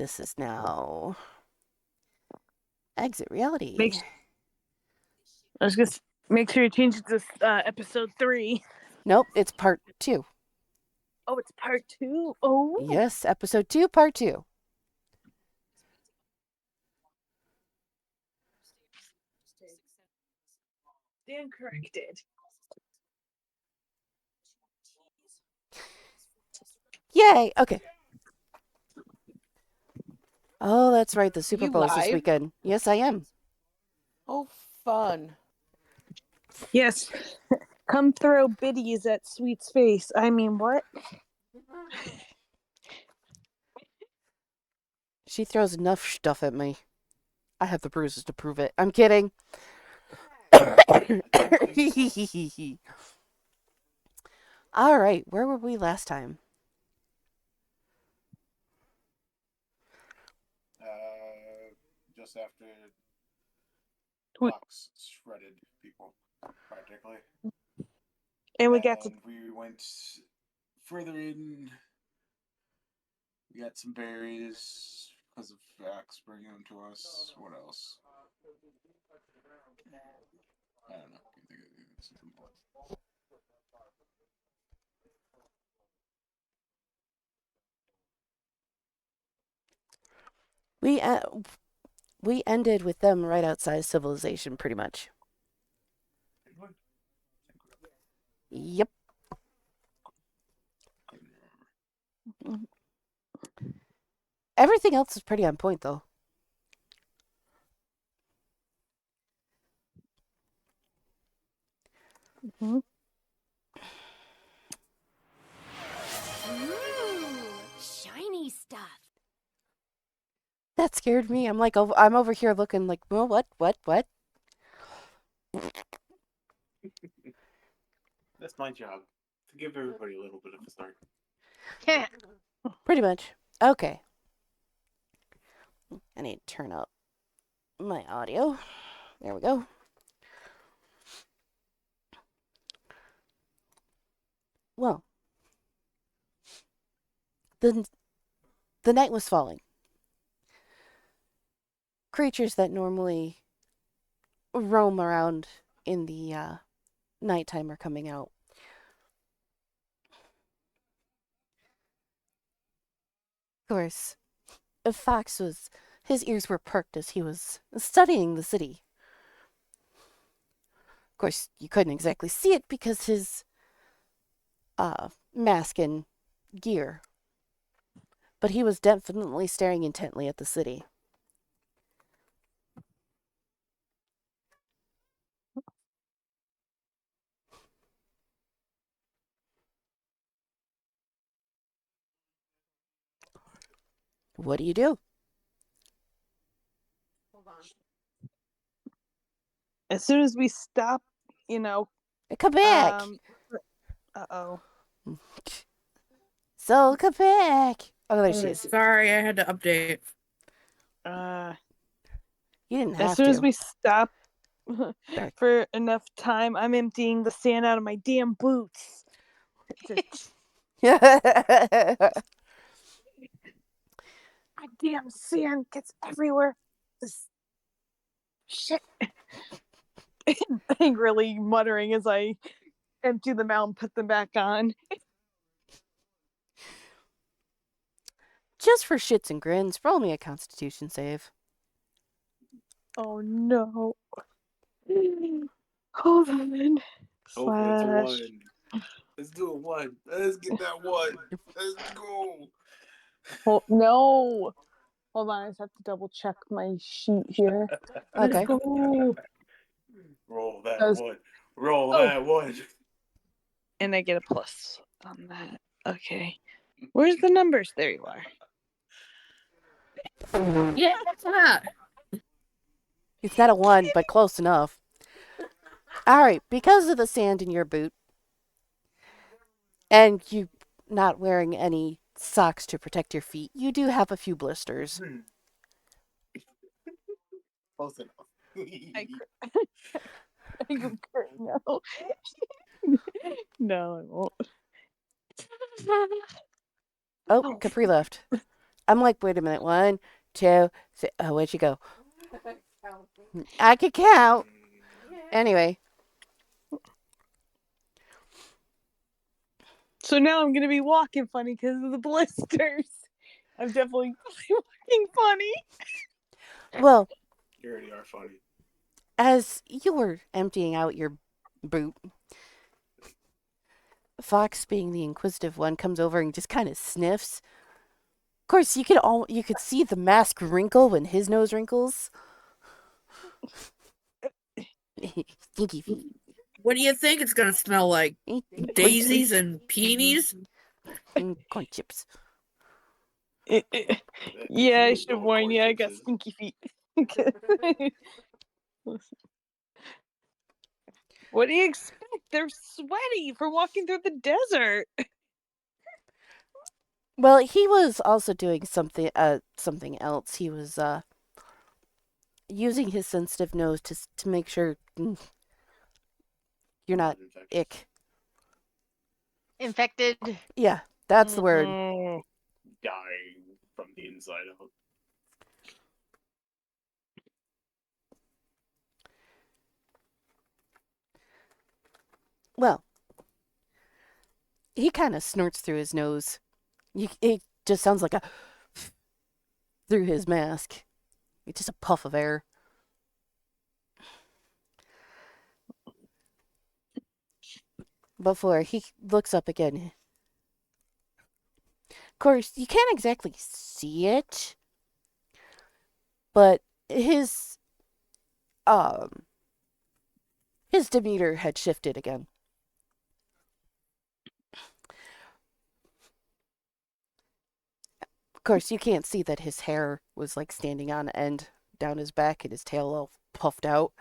This is now Exit Reality. I was gonna make sure you change it to episode 3. Nope, it's part 2. Oh, it's part 2? Oh. Yes, episode 2, part 2. Stand corrected. Yay! Okay. Oh, that's right. The Super Bowl is this live? weekend. Yes, I am. Oh, fun. Yes. Come throw biddies at Sweet's face. I mean, what? She throws enough stuff at me. I have the bruises to prove it. I'm kidding. All right, where were we last time? Just after Fox shredded people, practically. And we got to... We went further in. We got some berries because of Fox bringing them to us. What else? I don't know. Can't think of something more. We ended with them right outside civilization, pretty much. Yep. Everything else is pretty on point, though. Mm-hmm. Ooh, shiny stuff. That scared me. I'm like, I'm over here looking like, well, what? That's my job, to give everybody a little bit of a start. Yeah. Pretty much. Okay. I need to turn up my audio. There we go. Well, the night was falling. Creatures that normally roam around in the nighttime are coming out. Of course, Fox his ears were perked as he was studying the city. Of course, you couldn't exactly see it because his mask and gear. But he was definitely staring intently at the city. What do you do? Hold on. As soon as we stop, Come back. Uh-oh. So come back. Oh, there she is. Sorry, I had to update. You didn't have to. As soon as we stop for enough time, I'm emptying the sand out of my damn boots. My damn sand gets everywhere. This shit. Angrily muttering as I empty them out and put them back on. Just for shits and grins, roll me a Constitution save. Oh no. Hold on. Hopefully it's a 1. Let's do a 1. Let's get that 1. Let's go. Oh, no. Hold on, I just have to double check my sheet here. Okay. Let's go. Roll that 1. Roll that 1. And I get a plus on that. Okay. Where's the numbers? There you are. Yeah, that's that. It's not a 1, but close enough. All right, because of the sand in your boot, and you not wearing any socks to protect your feet, you do have a few blisters. Close enough. No. No, I won't. Oh, Capri left. I'm like, wait a minute. 1, 2, 3. Oh, where'd you go? I could count. Anyway. So now I'm gonna be walking funny because of the blisters. I'm definitely walking funny. Well, You already are funny. as you were emptying out your boot, Fox, being the inquisitive one, comes over and just kind of sniffs. Of course, you could see the mask wrinkle when his nose wrinkles. Stinky feet. What do you think it's gonna smell like? Daisies and peonies? Corn chips. Yeah, I should warn you. I got stinky feet. What do you expect? They're sweaty from walking through the desert. Well, he was also doing something else. He was using his sensitive nose to make sure you're not ick. Infected. Yeah, that's the word. Dying from the inside out. Well, he kind of snorts through his nose. It just sounds like a through his mask. It's just a puff of air. Before he looks up again. Of course, you can't exactly see it, but his demeanor had shifted again. Of course, you can't see that his hair was like standing on end down his back and his tail all puffed out.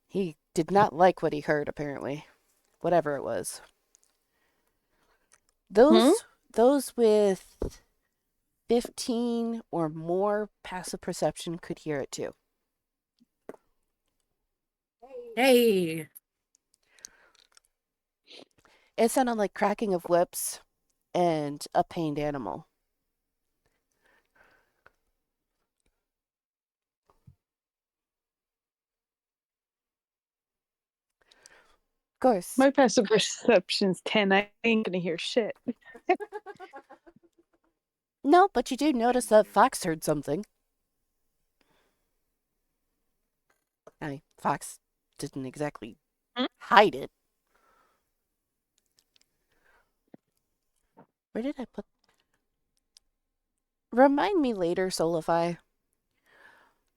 He did not like what he heard, apparently. Whatever it was. Those with 15 or more passive perception could hear it too. Hey. It sounded like cracking of whips and a pained animal. Of course. My passive perception's 10. I ain't gonna hear shit. No, but you do notice that Fox heard something. Fox didn't exactly hide it. Where did I put... Remind me later, Solify.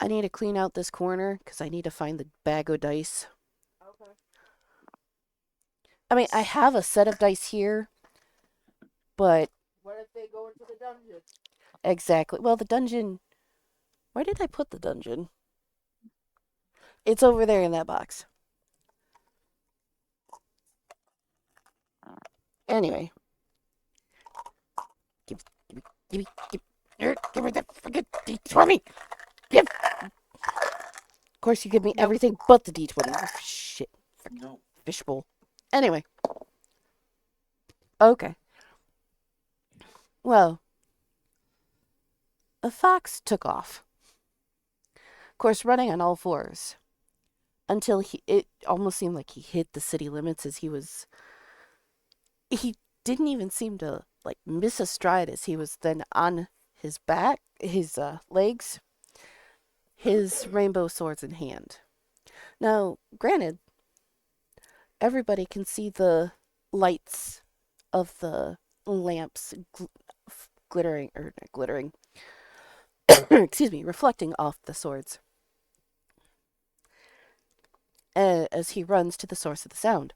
I need to clean out this corner because I need to find the bag of dice. Okay. I mean, I have a set of dice here, but... What if they go into the dungeon? Exactly. Well, the dungeon... Where did I put the dungeon? It's over there in that box. Anyway. Give me that freaking D20! Give! Of course, you give me everything but the D20. Oh, shit. No. Fishbowl. Anyway. Okay. Well. A fox took off. Of course, running on all fours. Until it almost seemed like he hit the city limits as he didn't even seem to like miss a stride as he was then on his back, his legs, his rainbow swords in hand. Now, granted, everybody can see the lights of the lamps glittering, or not glittering, excuse me, reflecting off the swords as he runs to the source of the sound.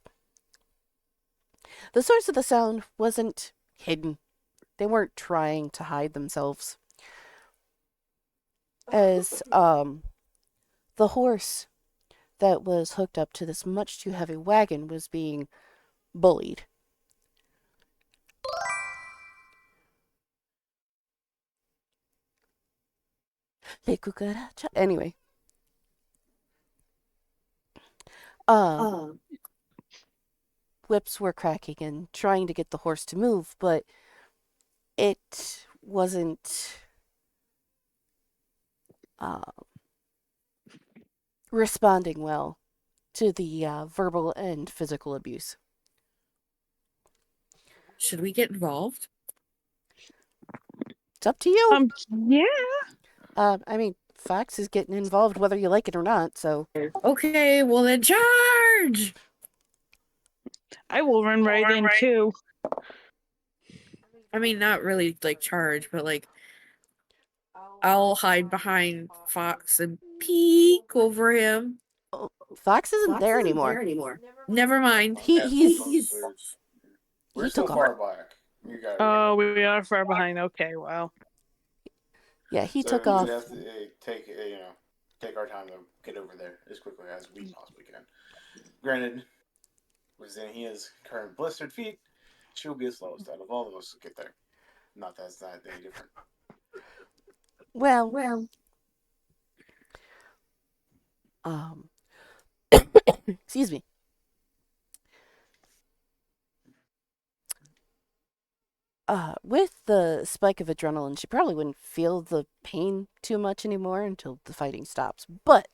The source of the sound wasn't hidden. They weren't trying to hide themselves. As the horse that was hooked up to this much too heavy wagon was being bullied. Anyway. Whips were cracking and trying to get the horse to move, but it wasn't responding well to the verbal and physical abuse. Should we get involved? It's up to you. Yeah. I mean, Fox is getting involved whether you like it or not, so. Okay, well then charge! I will run right in too. I mean, not really like charge, but like I'll hide behind Fox and peek over him. Fox isn't there anymore. Never mind. He's We're he still took far off. back. You got it. Oh, we are far behind. Okay, well. Yeah, he So took we off. have to take our time to get over there as quickly as we possibly can. Granted, since he has current blistered feet, she'll be the slowest out of all of us to get there. Not that it's not any different. Well, excuse me. With the spike of adrenaline, she probably wouldn't feel the pain too much anymore until the fighting stops. But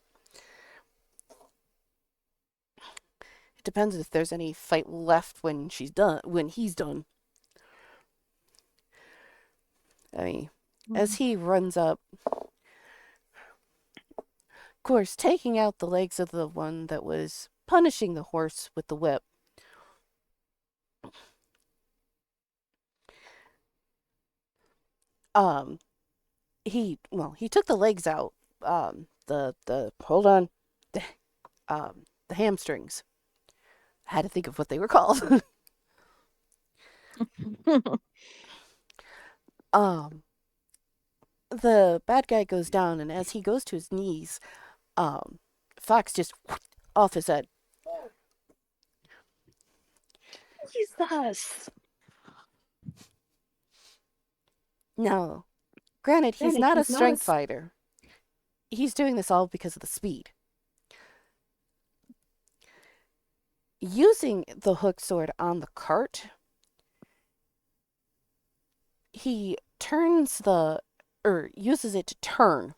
it depends if there's any fight left when he's done. I mean, as he runs up, of course, taking out the legs of the one that was punishing the horse with the whip. He took the legs out. Hold on, the hamstrings. I had to think of what they were called. The bad guy goes down, and as he goes to his knees, Fox just off his head. Jesus. Now, granted, he's not a strength fighter. He's doing this all because of the speed. Using the hook sword on the cart, he uses it to turn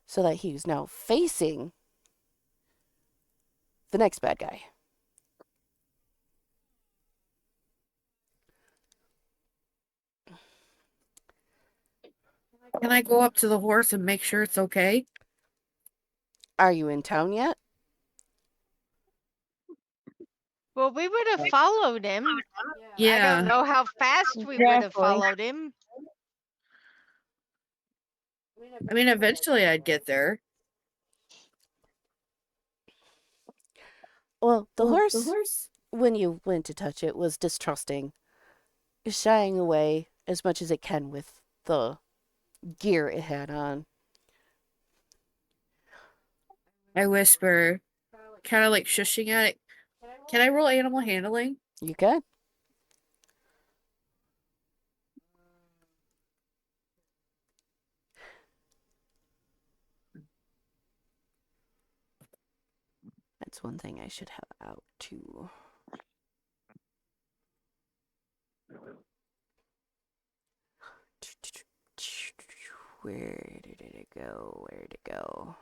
so that he's now facing the next bad guy. Can I go up to the horse and make sure it's okay? Are you in town yet? Well, we would have followed him. I Yeah. don't know how fast we would have followed him. I mean, eventually I'd get there. Well, the horse, when you went to touch it, was distrusting, shying away as much as it can with the gear it had on. I whisper, kind of like shushing at it. Can I roll animal handling? You can. That's one thing I should have out too. Where did it go? Where'd it go?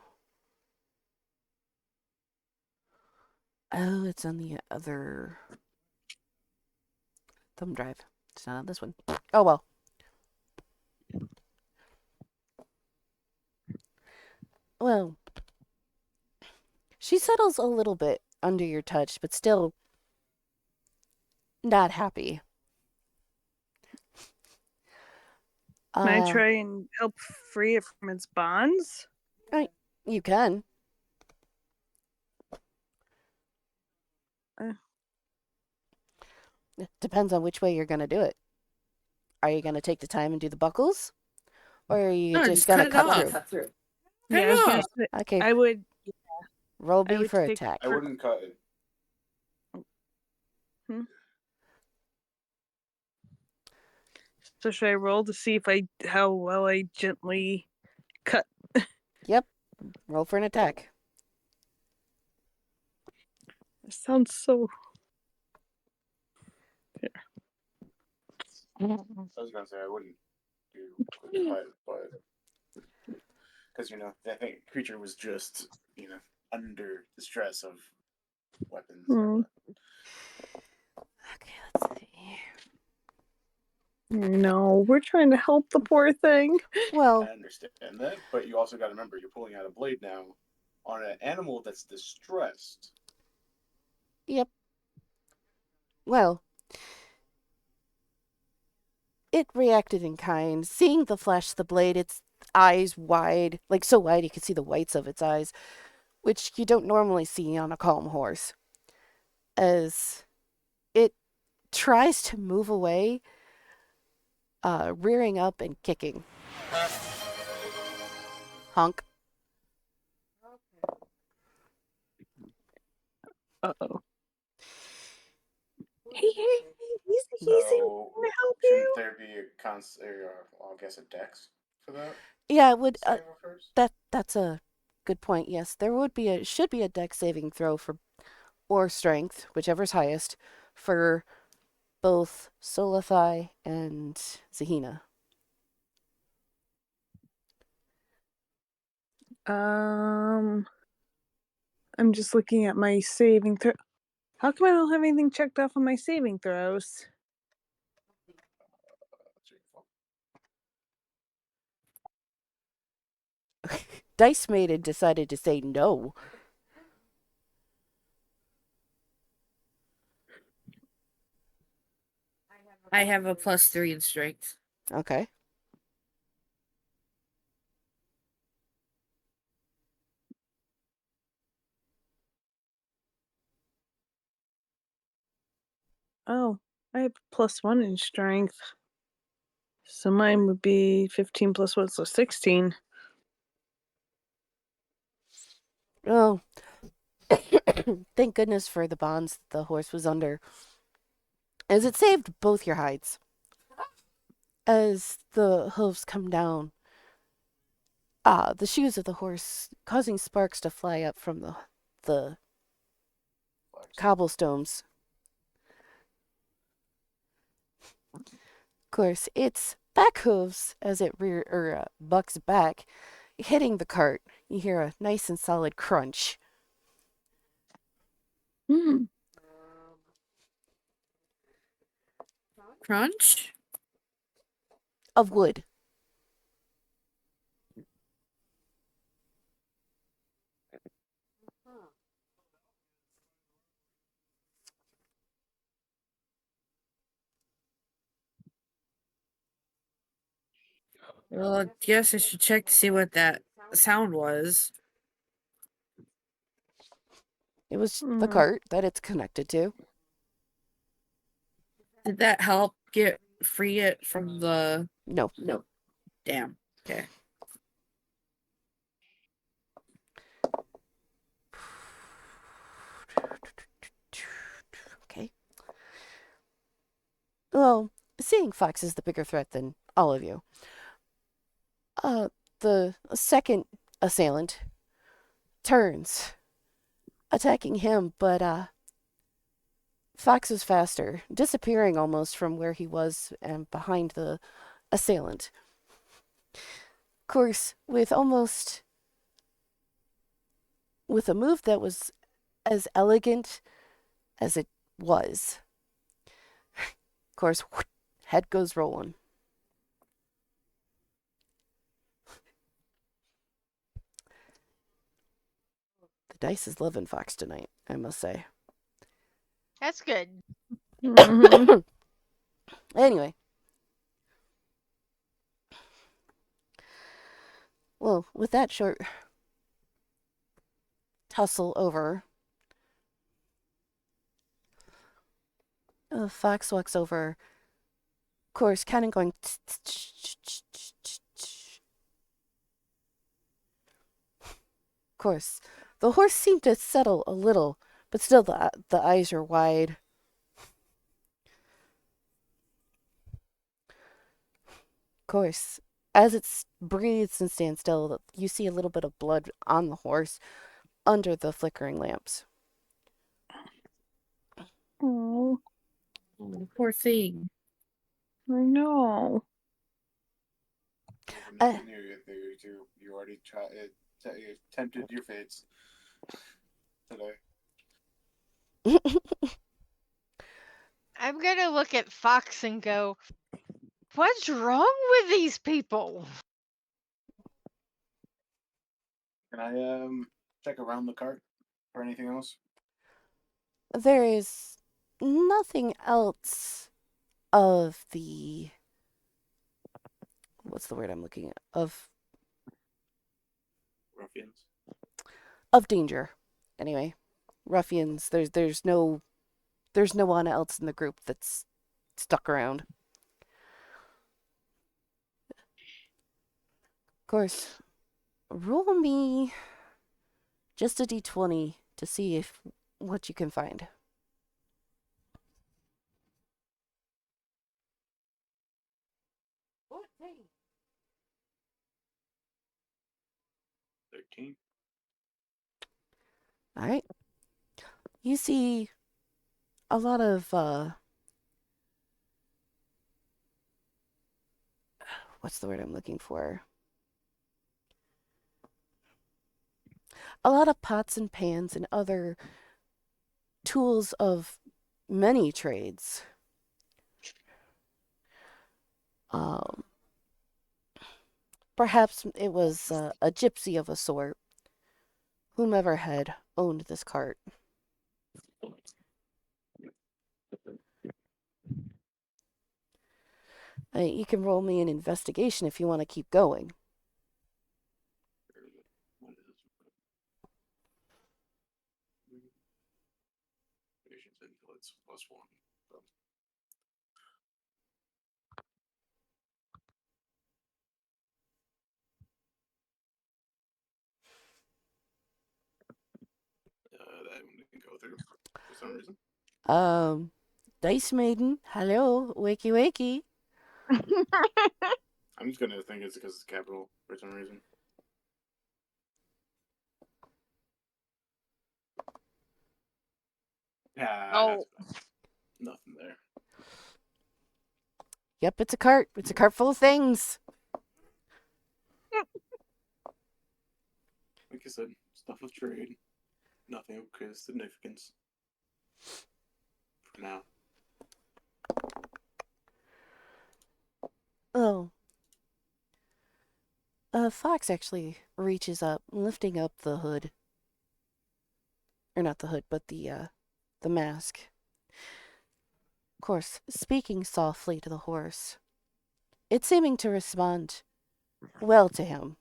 Oh, it's on the other thumb drive. It's not on this one. Oh well. Well, she settles a little bit under your touch, but still not happy. Can I try and help free it from its bonds? You can. It depends on which way you're going to do it. Are you going to take the time and do the buckles? Or are you just going to cut through? Yeah, I was gonna say, Okay. I would. Roll I B would for take- attack. I wouldn't cut it. So should I roll to see how well I gently cut? Yep. Roll for an attack. It sounds so. I was gonna say I wouldn't you couldn't fight it, but because I think the creature was just under the stress of weapons. Okay, let's see. No, we're trying to help the poor thing. Well, I understand that, but you also got to remember you're pulling out a blade now on an animal that's distressed. yep. Well, it reacted in kind. Seeing the flash of the blade, its eyes wide, like so wide you could see the whites of its eyes, which you don't normally see on a calm horse. As it tries to move away, rearing up and kicking. Honk. Uh-oh. Hey, easy. So, Can I help shouldn't you? there be I guess a dex for that? Yeah, it would. Save first? That's a good point. Yes, there should be a dex saving throw for or strength, whichever's highest, for both Solathai and Zahina. I'm just looking at my saving throw. How come I don't have anything checked off on my saving throws? Dice Maiden decided to say no. I have a +3 in strength. Okay. Oh, I have +1 in strength. So mine would be 15 plus 1, so 16. Oh, thank goodness for the bonds the horse was under, as it saved both your hides. As the hooves come down, the shoes of the horse causing sparks to fly up from the cobblestones. Of course, its back hooves as it bucks back, hitting the cart. You hear a nice and solid crunch. Crunch? Of wood. Well, I guess I should check to see what that sound was. It was the cart that it's connected to. Did that help free it from the... No. Damn. Okay. Okay. Well, seeing Fox is the bigger threat than all of you. The second assailant turns, attacking him, but Fox was faster, disappearing almost from where he was and behind the assailant. Of course, with a move that was as elegant as it was. Of course, head goes rolling. The dice is loving Fox tonight, I must say. That's good. Anyway. Well, with that short tussle over, Fox walks over, of course, kind of going. Of course, the horse seemed to settle a little, but still the eyes are wide. Of course, as it breathes and stands still, you see a little bit of blood on the horse under the flickering lamps. Oh, Poor thing. I know. Even Uh, nothing new. You already tempted your fates today. I'm gonna look at Fox and go, what's wrong with these people? Can I check around the cart for anything else? There is nothing else of the. What's the word I'm looking at? Ruffians. Of danger. Anyway, ruffians. There's no one else in the group that's stuck around. Of course, roll me just a d20 to see if what you can find. What? 13. All right. You see a lot of what's the word I'm looking for? A lot of pots and pans and other tools of many trades. Um, Perhaps it was a gypsy of a sort, whomever had owned this cart. You can roll me an investigation if you want to keep going. What is this? Patience influence +1. That one didn't go through for some reason. Dice Maiden, hello, wakey wakey. I'm just gonna think it's because it's capital for some reason. Yeah, Oh. that's nothing there. Yep, it's a cart. It's a cart full of things. Like I said, stuff of trade. Nothing of significance. For now. Oh. Fox actually reaches up, lifting up the hood. Or not the hood, but the mask. Of course, speaking softly to the horse. It's seeming to respond well to him.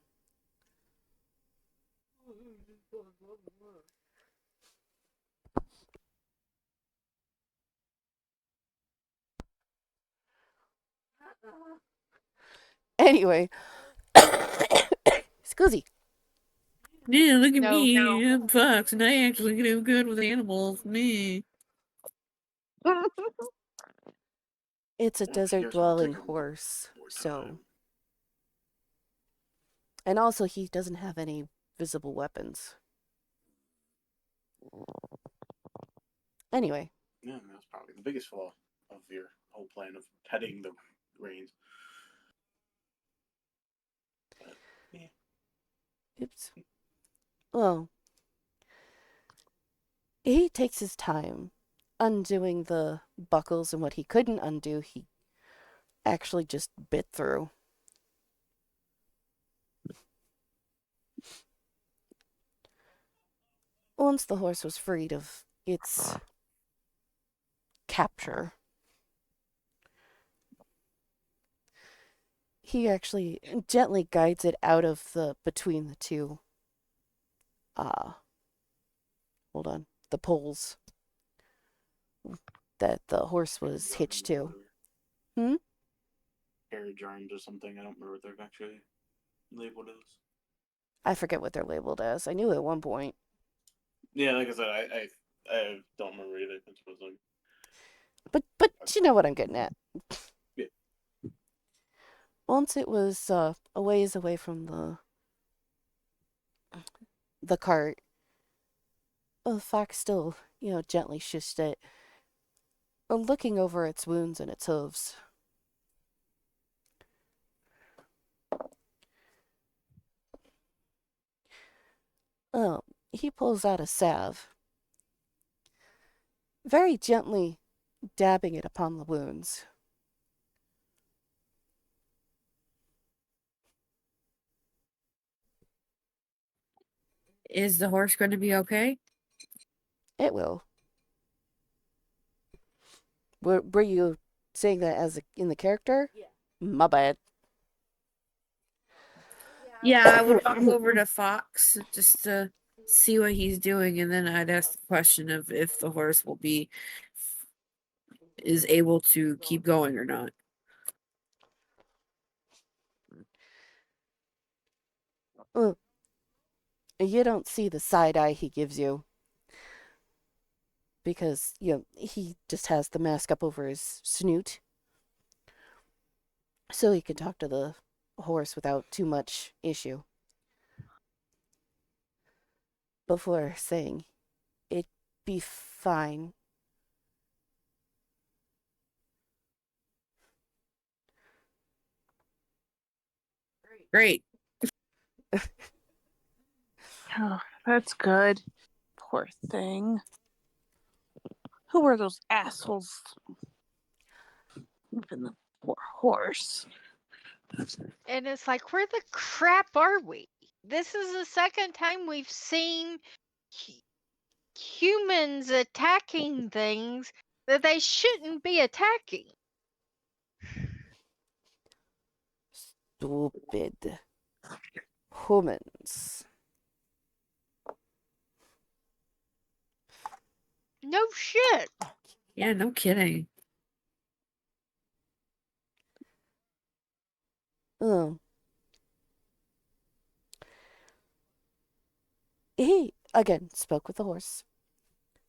Anyway, Scoozy. Yeah, look at No. me. I'm Fox, and I actually do good with animals. Me. It's a Well, if you desert guys wanna dwelling take a horse, more so. time. And also, he doesn't have any visible weapons. Anyway, Yeah, that's probably the biggest flaw of your whole plan of heading the reins. But, yeah. oops. Well, he takes his time undoing the buckles, and what he couldn't undo, he actually just bit through. Once the horse was freed of its capture, he actually gently guides it out of the between the two hold on, the poles that the horse was hitched to. Carriage arms or something. I don't remember what they're actually labeled as. I forget what they're labeled as. I knew at one point. Yeah, like I said, I don't remember either. It was like, But you know what I'm getting at. yeah. Once it was a ways away from the cart, the fox still, gently shushed it, looking over its wounds and its hooves. he pulls out a salve, very gently dabbing it upon the wounds. Is the horse going to be okay? It will. Were you saying that as in the character? Yeah. My bad. Yeah, I would walk over to Fox just to see what he's doing, and then I'd ask the question of if the horse is able to keep going or not. You don't see the side eye he gives you because he just has the mask up over his snoot, so he can talk to the horse without too much issue. Before saying, "It'd be fine." Great. Oh, that's good. Poor thing. Who were those assholes? Even the poor horse. And it's like, where the crap are we? This is the second time we've seen humans attacking things that they shouldn't be attacking. Stupid humans. No shit. Yeah, no kidding. He again spoke with the horse.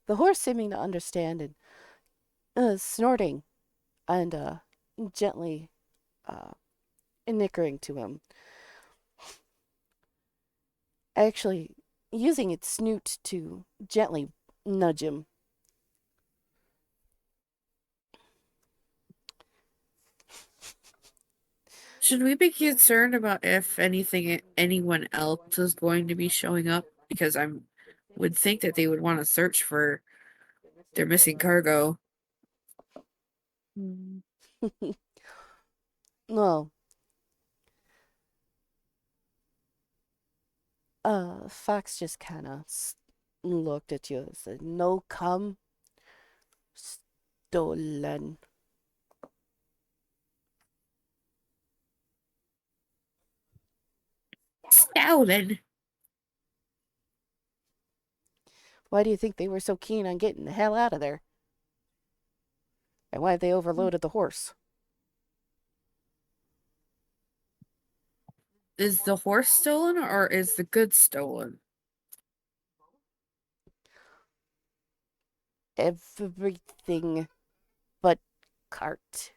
The horse seeming to understand and snorting and gently nickering to him. Actually, using its snoot to gently nudge him. Should we be concerned about if anyone else is going to be showing up? Because I would think that they would want to search for their missing cargo. No. Fox just kind of looked at you and said, "No come. Stolen." Stolen. Why do you think they were so keen on getting the hell out of there? And why they overloaded the horse? Is the horse stolen or is the goods stolen? Everything but cart.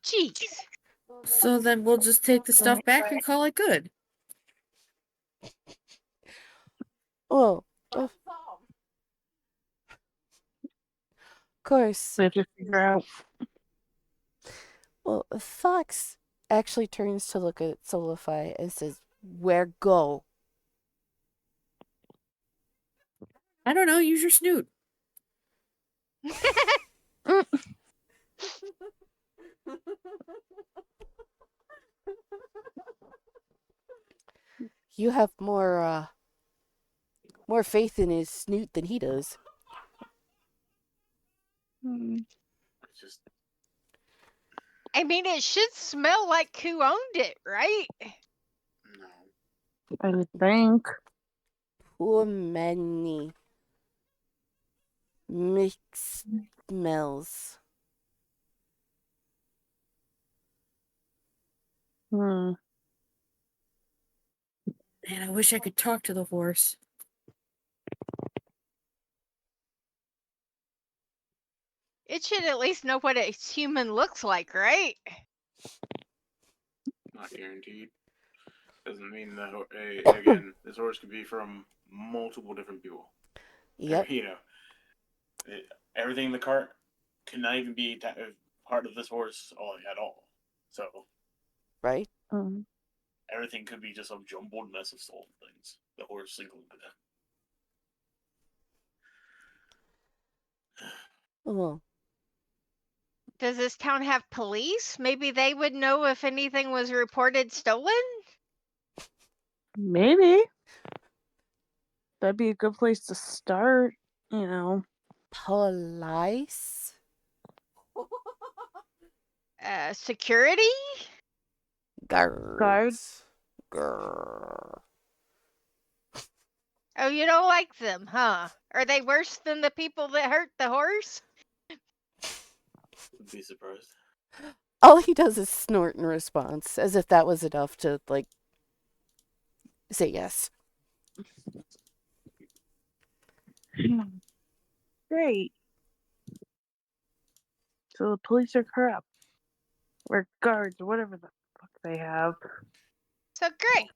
Jeez. So then we'll just take the stuff back and call it good. Oh, of course. We have to figure out. Well, Fox actually turns to look at Solify and says, "Where go?" I don't know, use your snoot. You have more faith in his snoot than he does. It's just I mean, it should smell like who owned it, right? no. I would think. Too many mixed smells. Hmm. Man, I wish I could talk to the horse. It should at least know what a human looks like, right? Not guaranteed. Doesn't mean that again, this horse could be from multiple different people. Yep. Everything in the cart could not even be part of this horse at all. So, Right? Everything could be just a jumbled mess of stolen things. The horse included. Well, Does this town have police? Maybe they would know if anything was reported stolen? Maybe. That'd be a good place to start, you know. police? Security? Guards. Grrr. Oh, you don't like them, huh? Are they worse than the people that hurt the horse? Would be surprised. All he does is snort in response, as if that was enough to, like, say yes. Great. So the police are corrupt. Or guards, or whatever the fuck they have. So great.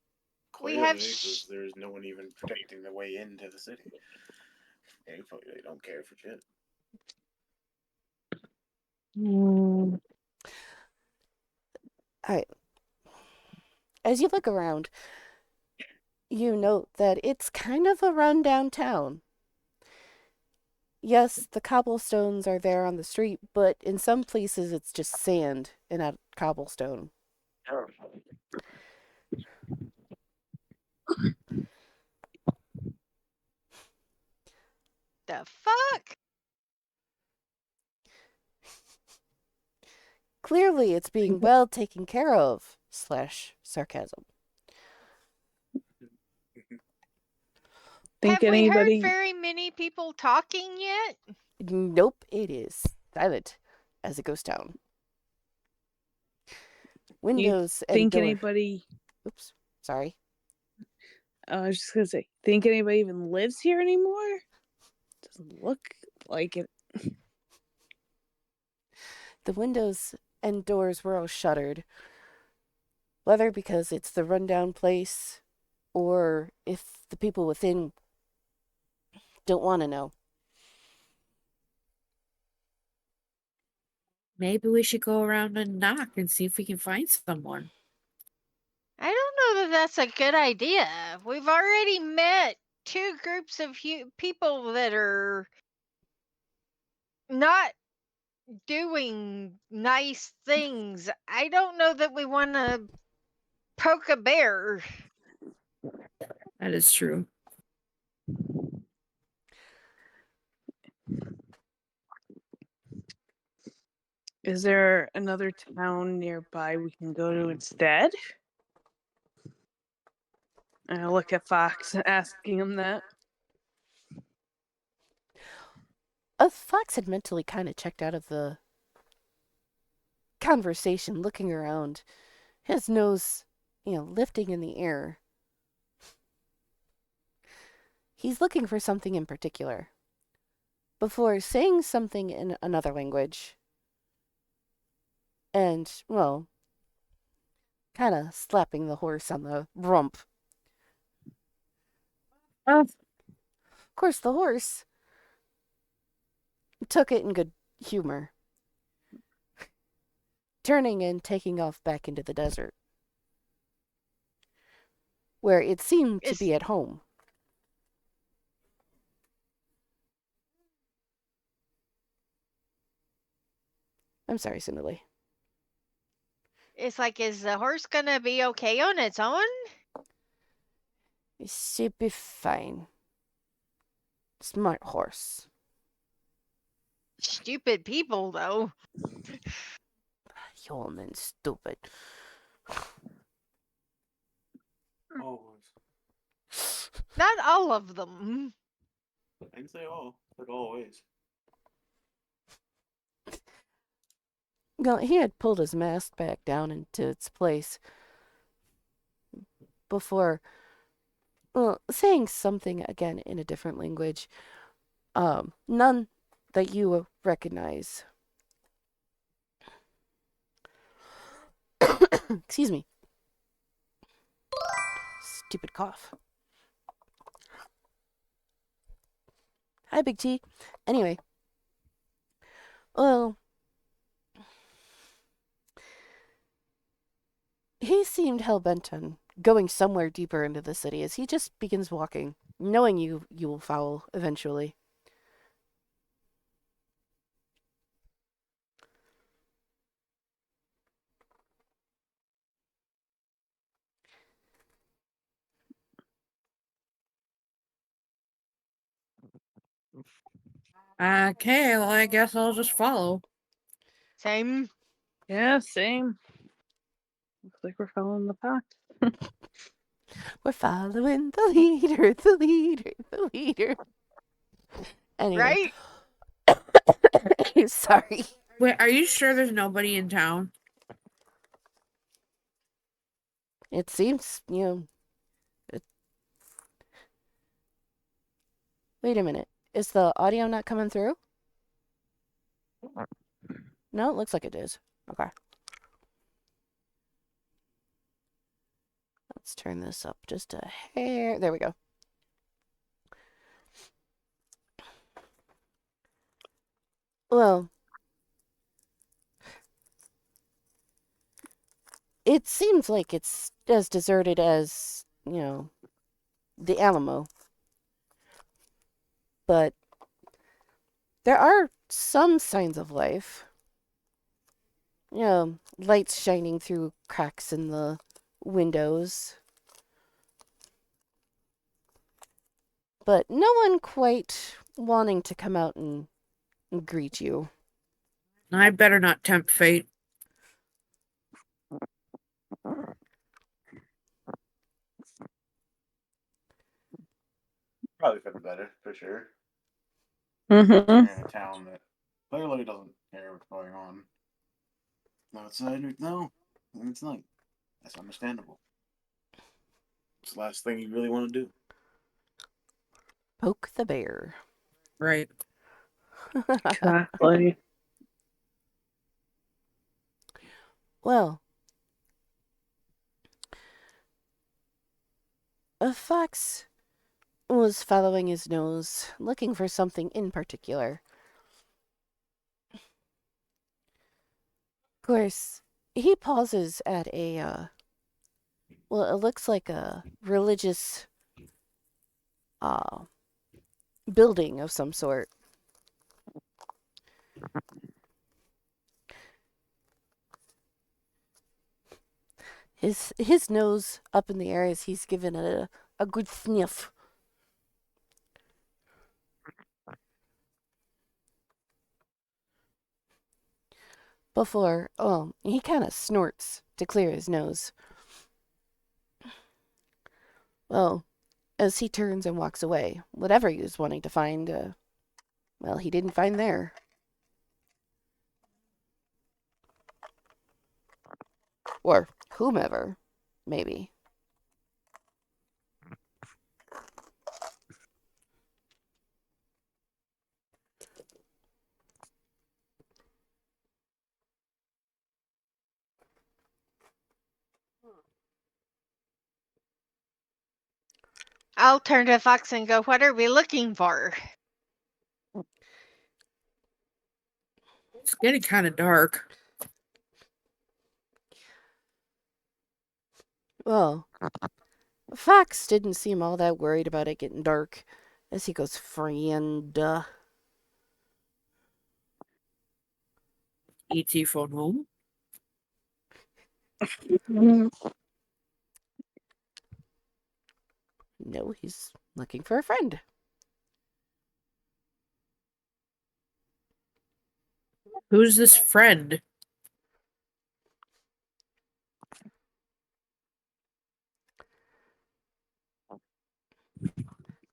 We Clearly, have because there's no one even protecting the way into the city. They don't care for shit. As you look around, you note that it's kind of a rundown town. Yes, the cobblestones are there on the street, but in some places it's just sand and not cobblestone. the fuck? Clearly, it's being well taken care of, / sarcasm. Think Have we anybody heard very many people talking yet? Nope, it is silent as a ghost town. Windows and think doors. anybody Oops, sorry. I was just gonna say, think anybody even lives here anymore? Doesn't look like it. The windows and doors were all shuttered. Whether because it's the rundown place or if the people within don't want to know. Maybe we should go around and knock and see if we can find someone. I don't know that that's a good idea. We've already met two groups of people that are not doing nice things. I don't know that we want to poke a bear. That is true. Is there another town nearby we can go to instead? And I look at Fox asking him that. Fox had mentally kind of checked out of the conversation, looking around, his nose, lifting in the air. He's looking for something in particular. Before saying something in another language, and, well, kind of slapping the horse on the rump. Of course, the horse took it in good humor, turning and taking off back into the desert, where it seemed to be at home. I'm sorry, Cinderly. It's like, is the horse gonna be okay on its own? It should be fine. Smart horse. Stupid people, though. Human stupid. Always. Not all of them. I didn't say all, but always. No, he had pulled his mask back down into its place before, saying something again in a different language. None that you recognize. Excuse me. Stupid cough. Hi, Big T. Anyway. Well, he seemed hell-bent on going somewhere deeper into the city as he just begins walking, knowing you will follow eventually. Okay, well, I guess I'll just follow. Same. Yeah, same. Looks like we're following the pack. We're following the leader, the leader, the leader. Anyway. Right? Sorry. Wait, are you sure there's nobody in town? It seems, Wait a minute. Is the audio not coming through? No, it looks like it is. Okay. Let's turn this up just a hair. There we go. Well, it seems like it's as deserted as, the Alamo. But there are some signs of life. Lights shining through cracks in the windows. But no one quite wanting to come out and greet you. I better not tempt fate. Probably for the better, for sure. Mm-hmm. You're in a town that clearly doesn't care what's going on outside. No, it's night. That's understandable. It's the last thing you really want to do. Poke the bear. Right. Exactly. Well, a fox was following his nose, looking for something in particular. Of course, he pauses at a, well, it looks like a religious building of some sort. His nose up in the air as he's given it a good sniff. Before, he kind of snorts to clear his nose. Well, as he turns and walks away, whatever he was wanting to find, well, he didn't find there. Or whomever, maybe. I'll turn to Fox and go, what are we looking for? It's getting kind of dark. Well, Fox didn't seem all that worried about it getting dark as he goes, friend. ET phone home. No, he's looking for a friend. Who's this friend?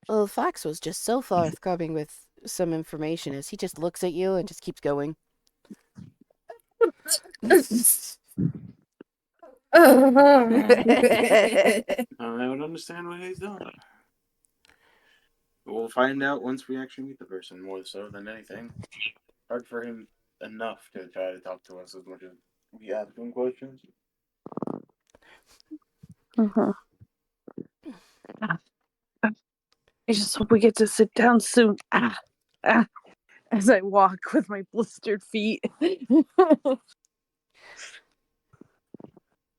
Well, Fox was just so forthcoming with some information as he just looks at you and just keeps going. I would understand what he's doing. We'll find out once we actually meet the person, more so than anything. Hard for him enough to try to talk to us as much as we ask him questions. Uh-huh. I just hope we get to sit down soon. As I walk with my blistered feet.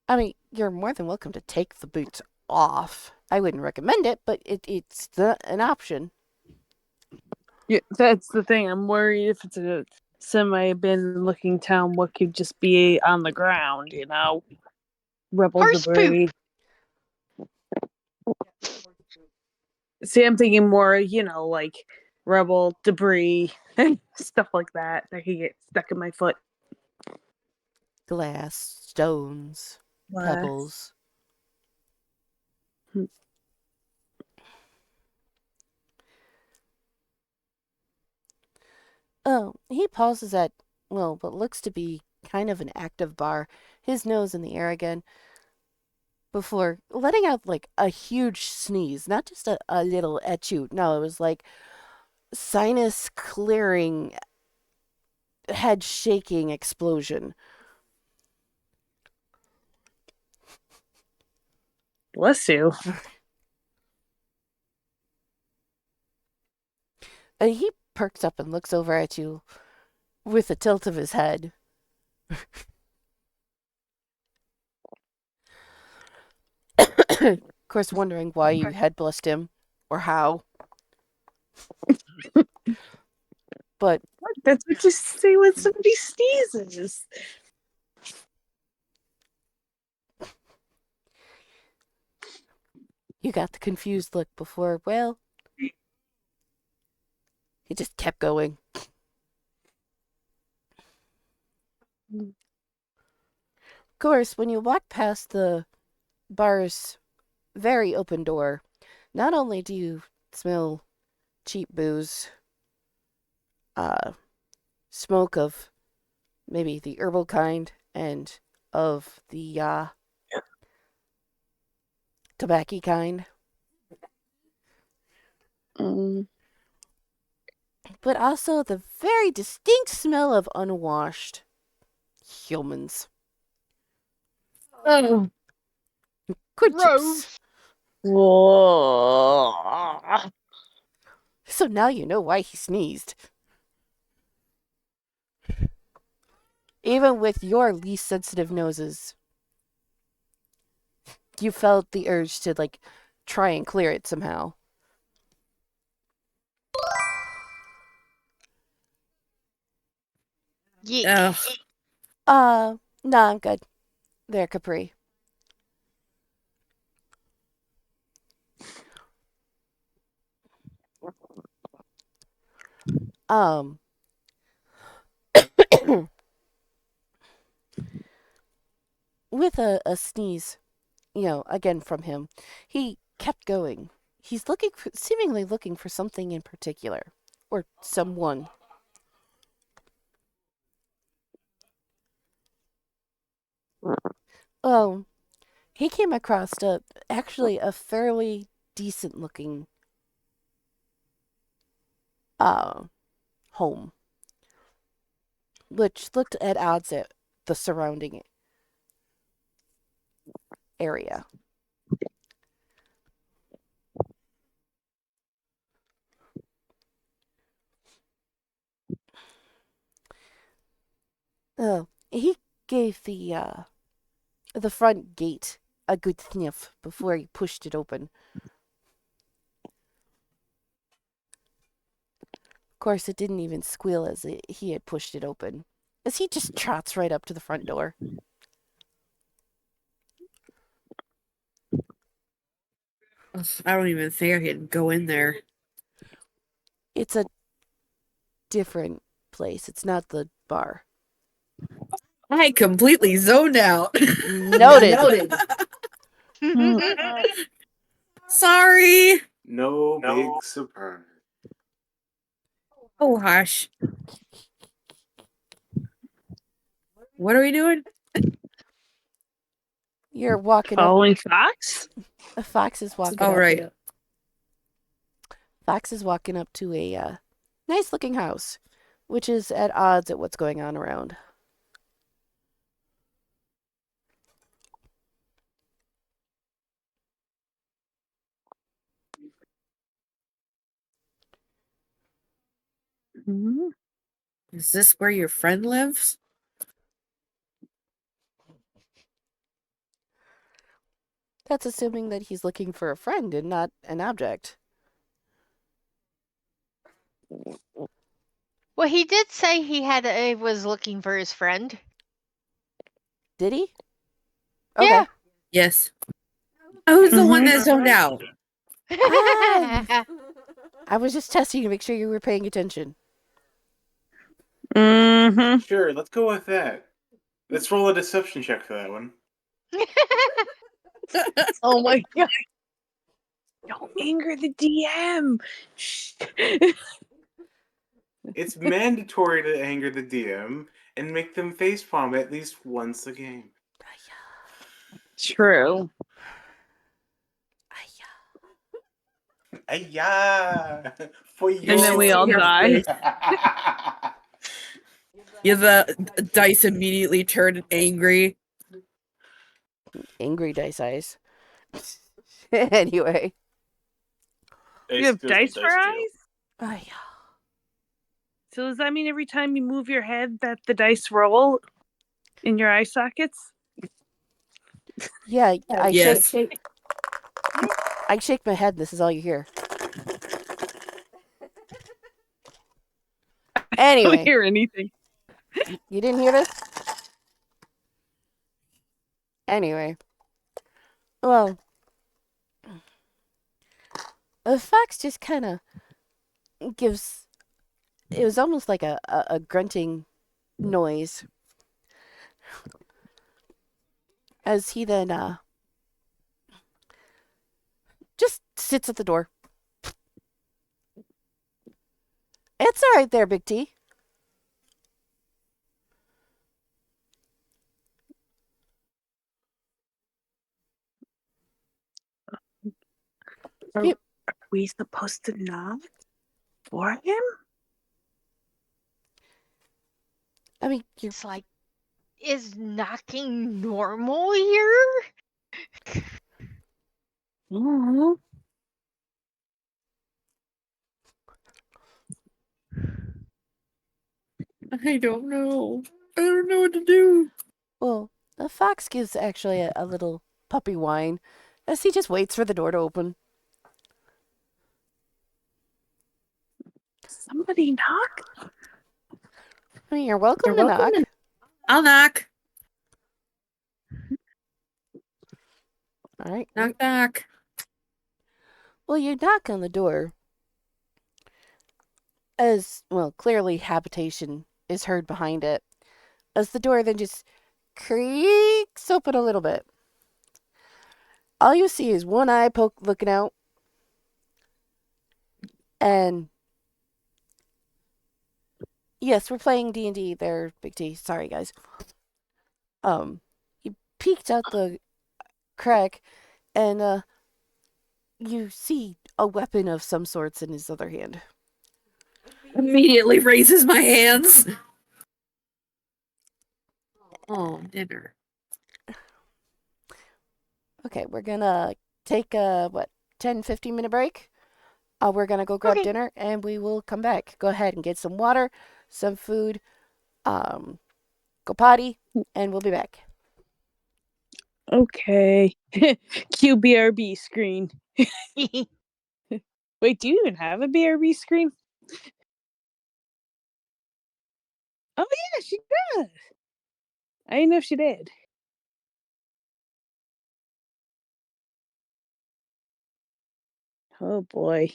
I mean, you're more than welcome to take the boots off. I wouldn't recommend it, but it's an option. Yeah, that's the thing. I'm worried if it's a semi-abandoned looking town, what could just be on the ground, you know? Rebel Horse debris. poop. See, I'm thinking more, like rebel debris and stuff like that that could get stuck in my foot. Glass, stones, pebbles. Hmm. Oh, he pauses at, well, what looks to be kind of an active bar, his nose in the air again, before letting out like a huge sneeze. Not just a little etchoo. No, it was like sinus clearing, head shaking explosion. Bless you. He perks up and looks over at you with a tilt of his head. Of course, wondering why you head blessed him or how. But That's what you say when somebody sneezes. you got the confused look before, well, he just kept going. Of course, when you walk past the bar's very open door, not only do you smell cheap booze, smoke of maybe the herbal kind and of the tobacco kind, but also the very distinct smell of unwashed humans. Oh. Good Gross. Whoa. So now you know why he sneezed. Even with your least sensitive noses, you felt the urge to, like, try and clear it somehow. Yeek. Ugh. Nah, I'm good. There, Capri. Um, with a sneeze, again from him, he kept going. He's seemingly looking for something in particular, or someone. Oh, he came across actually a fairly decent looking uh home, which looked at odds at the surrounding area. Oh, he gave the front gate a good sniff before he pushed it open. Of course, it didn't even squeal as he had pushed it open, as he just trots right up to the front door. Ugh, I don't even think I could go in there. It's a different place. It's not the bar. I completely zoned out. Noted. Sorry. No big surprise. Oh, hush. What are we doing? You're walking up. Following Fox? A fox is walking Oh, up. right. Fox is walking up to a nice looking house, which is at odds at what's going on around. Mm-hmm. Is this where your friend lives? That's assuming that he's looking for a friend and not an object. Well, he did say he was looking for his friend. Did he? Okay. Yeah. Yes. I was the one Mhm. that zoned out. Ah, I was just testing to make sure you were paying attention. Mm-hmm. Sure, let's go with that. Let's roll a deception check for that one. Oh my god. Don't anger the DM. Shh. It's mandatory to anger the DM and make them facepalm at least once a game. True. Ayah! For And then we all Your die. face. Yeah, the dice immediately turned angry. Angry dice eyes. Anyway. You have dice for eyes? So does that mean every time you move your head that the dice roll in your eye sockets? Yeah, I Yes. shake my head. This is all you hear. I don't Anyway, hear anything. you didn't hear this? Anyway. Well, the fox just kind of gives. It was almost like a grunting noise. As he then just sits at the door. It's all right there, Big T. Are You- we supposed to knock for him? I mean, you're It's like, is knocking normal here? Oh. I don't know. I don't know what to do. well. The fox gives actually a little puppy whine as he just waits for the door to open. Somebody knock? I mean, you're welcome You're to welcome knock. to- I'll knock. All right. Knock, knock. Well, you knock on the door. As well, clearly habitation is heard behind it. As the door then just creaks open a little bit. All you see is one eye looking out, and yes, we're playing D&D there, Big T. Sorry, guys. You peeked out the crack, and you see a weapon of some sorts in his other hand. Immediately raises my hands. Oh, dinner. Okay, we're gonna take a 10-15 minute break. We're gonna go grab Okay. dinner, and we will come back. Go ahead and get some water, some food, go potty, and we'll be back. Okay. QBRB screen. Wait, do you even have a BRB screen? Oh yeah, she does. I didn't know she did. Oh boy.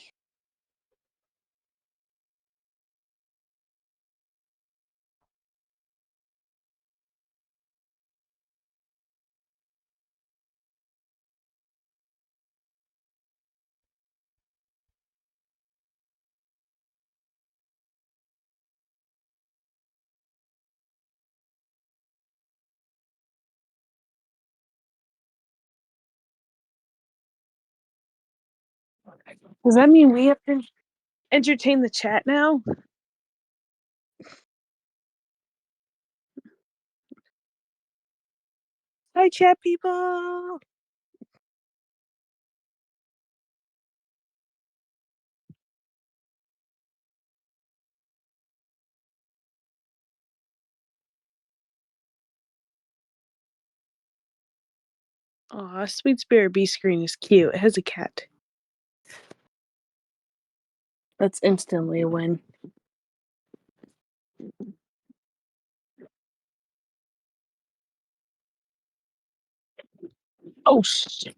Does that mean we have to entertain the chat now? Hi, chat people. Aw, Sweet Spirit B screen is cute. It has a cat. That's instantly a win. Oh, shit.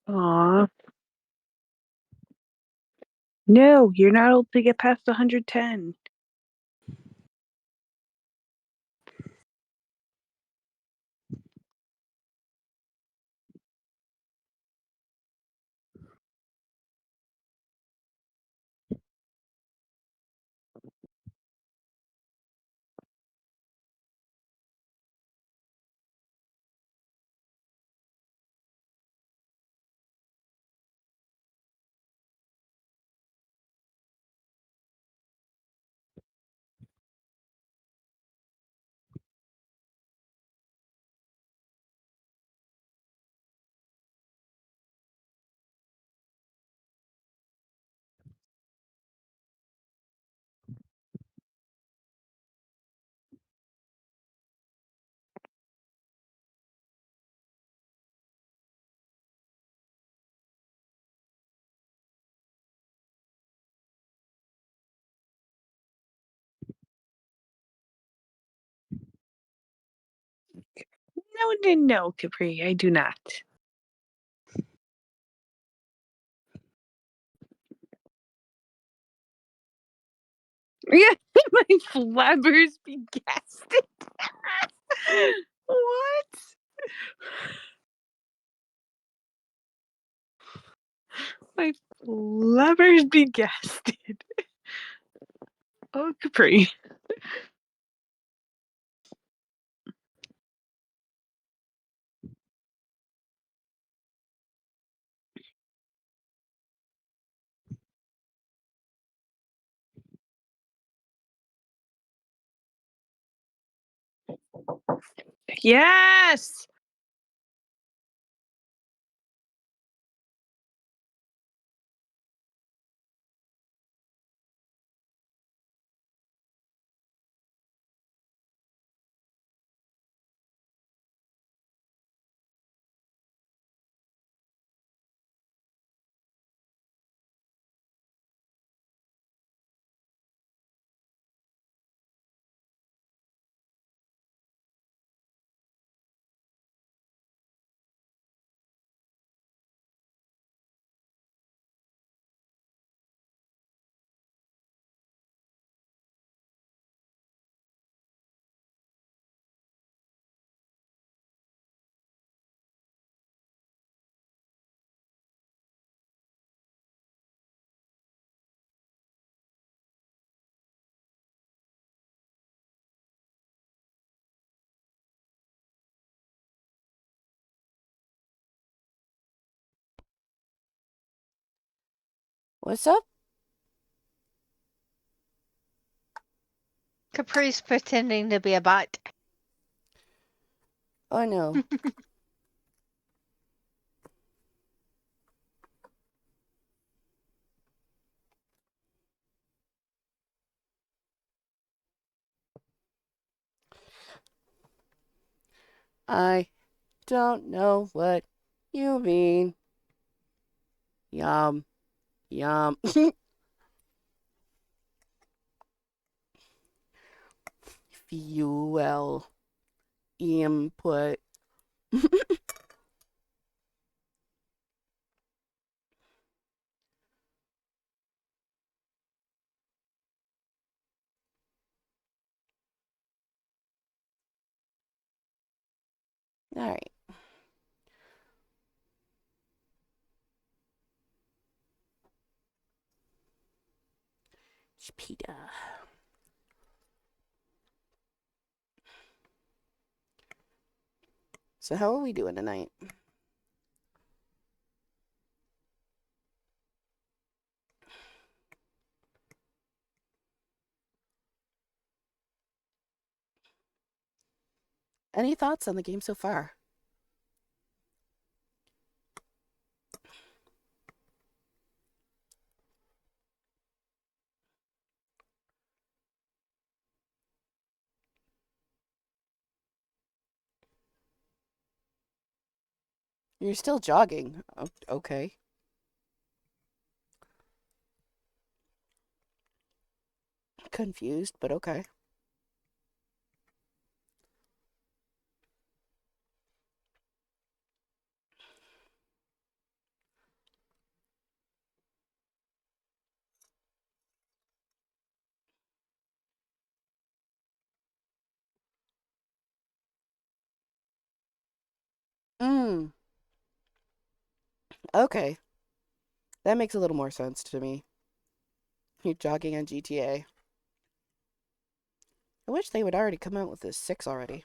Aw. No, you're not able to get past 110. No, Capri, I do not. Yeah, my flabbers be gasted. What? My flabbers be gasted. Oh, Capri. Yes! What's up? Capri's pretending to be a bot. Oh no. I don't know what you mean. Yum. Yum. Fuel. Input. Alright. Pita. So how are we doing tonight? Any thoughts on the game so far? You're still jogging. Okay. Confused, but okay. Mm. Okay. That makes a little more sense to me. You're jogging on GTA. I wish they would already come out with this 6 already.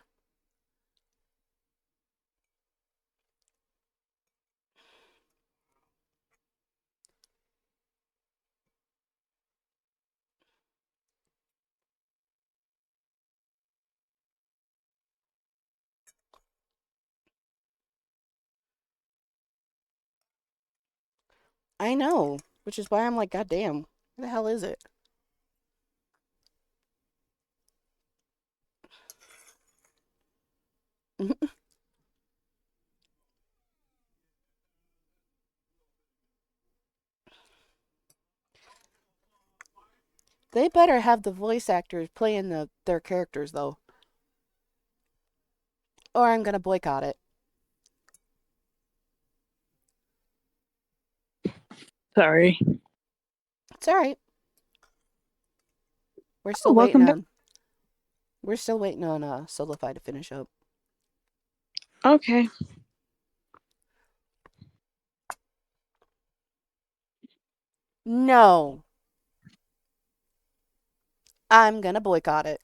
I know, which is why I'm like, God damn, what the hell is it? They better have the voice actors playing their characters, though. Or I'm gonna boycott it. Sorry. It's alright. We're Oh, still waiting welcome back. on... We're still waiting on Solify to finish up. Okay. No. I'm gonna boycott it.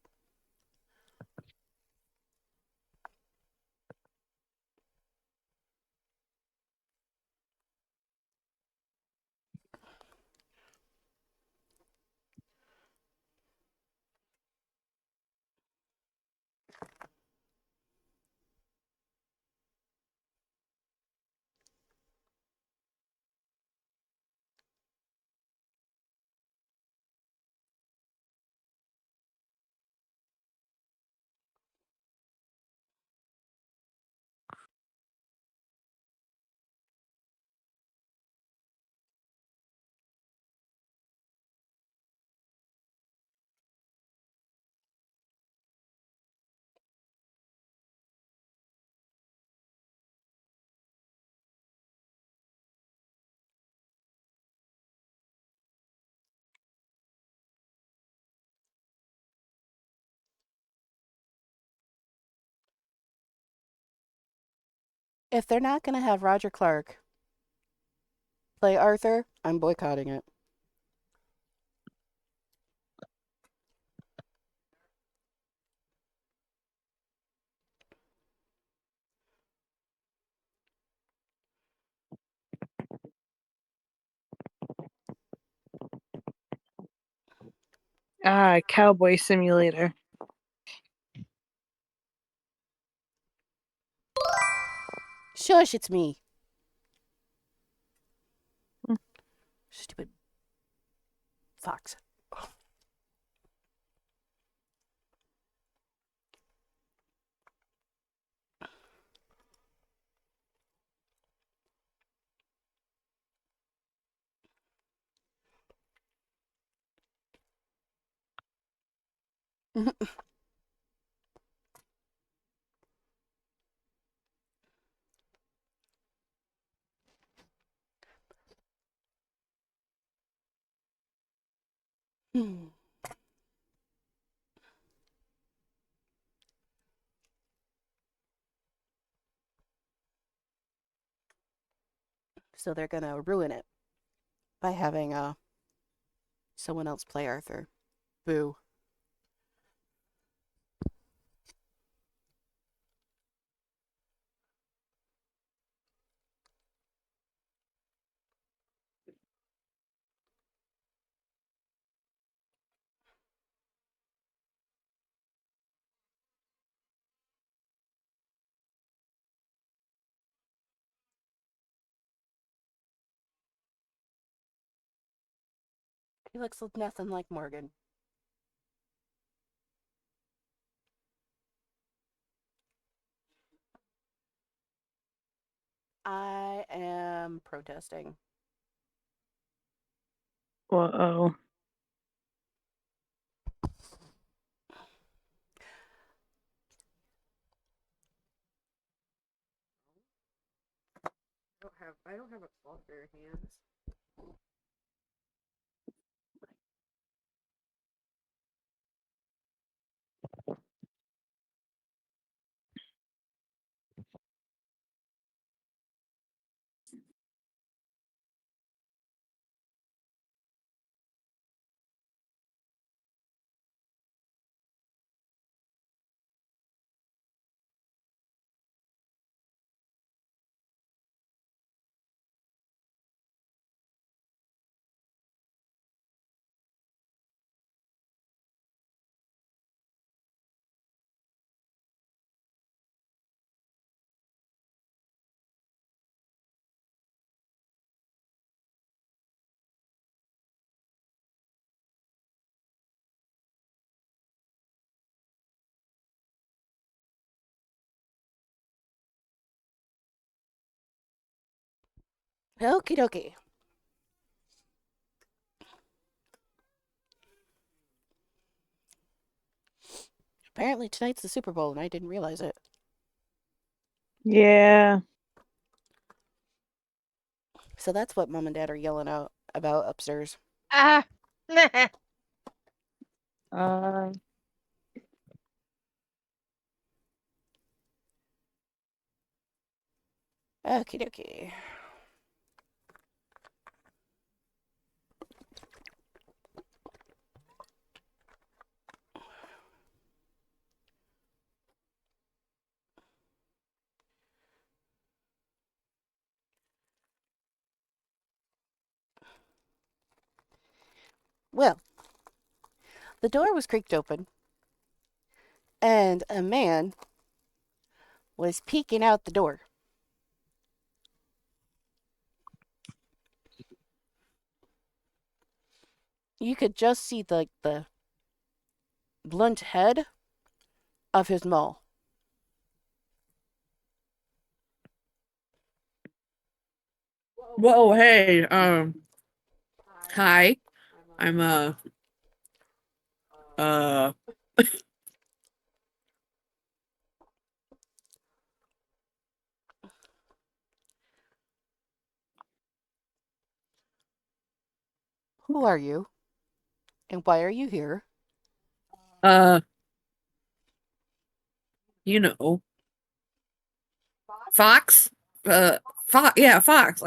If they're not gonna have Roger Clark play Arthur, I'm boycotting it. Cowboy Simulator. Shush, it's me. Stupid fox. So they're gonna ruin it by having someone else play Arthur. Boo. He looks nothing like Morgan. I am protesting. Whoa. I don't have a cloth for your hands. Okie dokie. Apparently tonight's the Super Bowl and I didn't realize it. Yeah. So that's what Mom and Dad are yelling out about upstairs. Ah. Okie dokie. Well, the door was creaked open, and a man was peeking out the door. You could just see the blunt head of his maul. Whoa, hey, hi. I'm Who are you? And why are you here? you know, Fox? Yeah, Fox.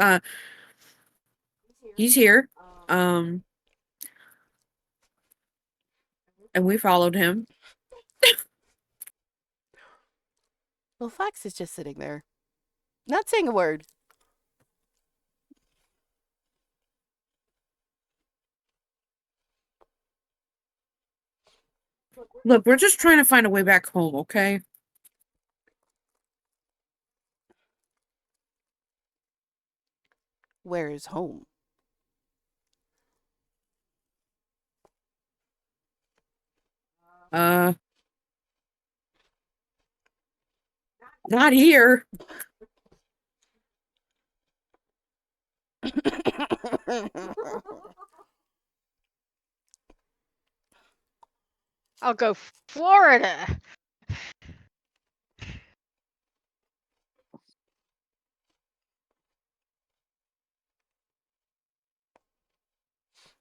He's here. And we followed him. Well, Fox is just sitting there, not saying a word. Look, we're just trying to find a way back home, okay? Where is home? Not here. I'll go Florida.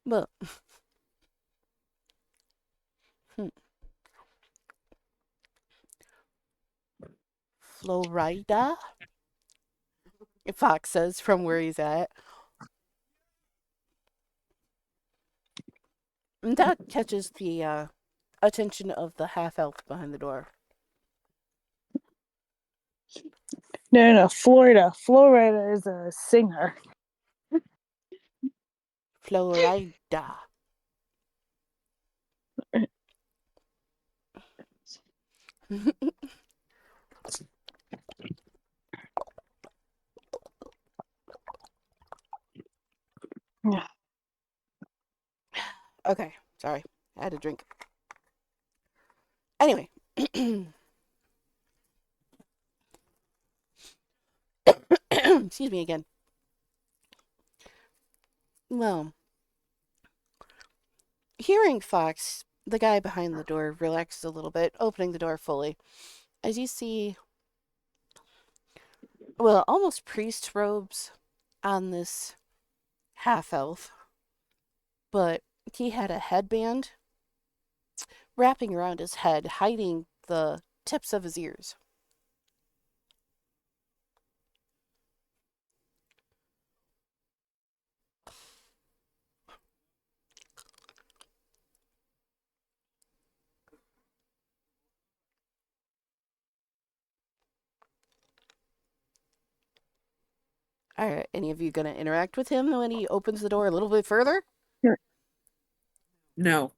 Well, Florida? Fox says from where he's at. And that catches the attention of the half elf behind the door. No, Florida. Florida is a singer. Florida. Okay, sorry. I had a drink. Anyway. Excuse me again. Well, hearing Fox, the guy behind the door, relaxed a little bit, opening the door fully. As you see, well, almost priest robes on this half-elf, but he had a headband wrapping around his head, hiding the tips of his ears. Are any of you going to interact with him when he opens the door a little bit further? No.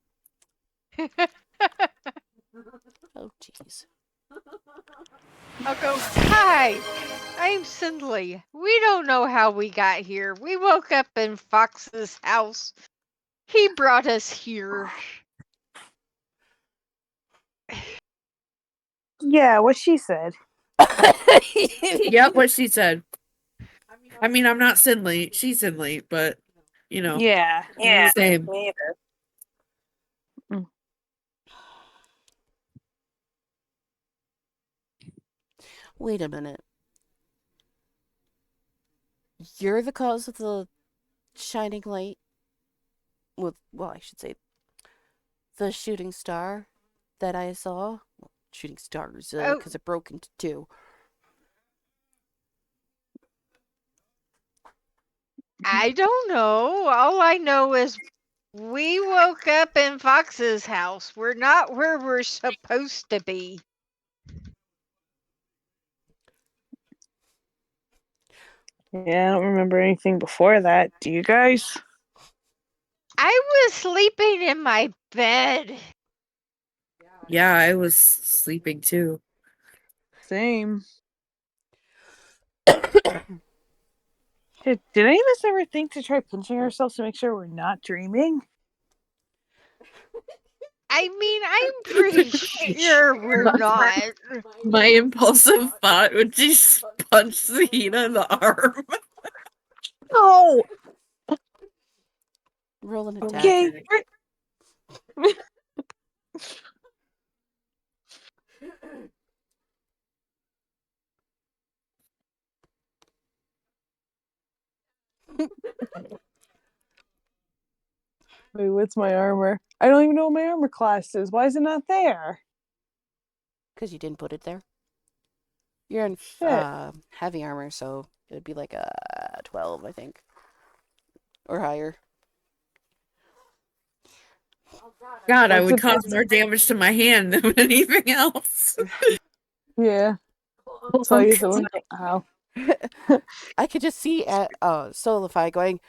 Oh, jeez. I'll go, hi, I'm Cindy. We don't know how we got here. We woke up in Fox's house. He brought us here. Yeah, what she said. Yep, what she said. I mean, I'm not Cindy. She's Cindy, but, you know. Yeah. Same. Wait a minute. You're the cause of the shining light? Well, I should say the shooting star that I saw. Well, shooting stars, because it broke into two. I don't know. All I know is we woke up in Fox's house. We're not where we're supposed to be. Yeah, I don't remember anything before that. Do you guys? I was sleeping in my bed. Yeah, I was sleeping too. Same. Did any of us ever think to try pinching ourselves to make sure we're not dreaming? I mean, I'm pretty sure we're not. My impulsive thought would just punch Zahina in the arm. No! Roll an attack. Okay. Wait, what's my armor? I don't even know what my armor class is. Why is it not there? Because you didn't put it there. You're in heavy armor, so it would be like a 12, I think. Or higher. God, I would cause more damage to my hand than anything else. Yeah. So I guess it was ow. I could just see Solify going,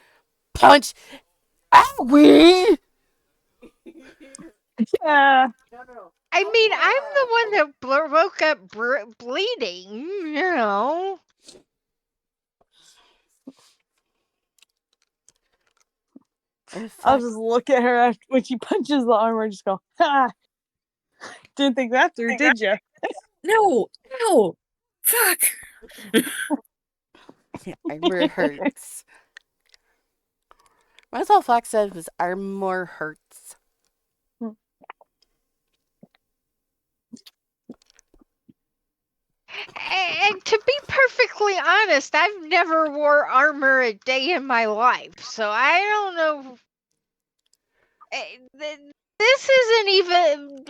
punch! Owie! Yeah. I mean, I'm the one that woke up bleeding, you know. I'll just look at her after when she punches the armor and just go, ha! Didn't think that through, did you? No! Fuck! Armor hurts. That's all Fox said was armor hurts. And to be perfectly honest, I've never wore armor a day in my life, so I don't know. This isn't even.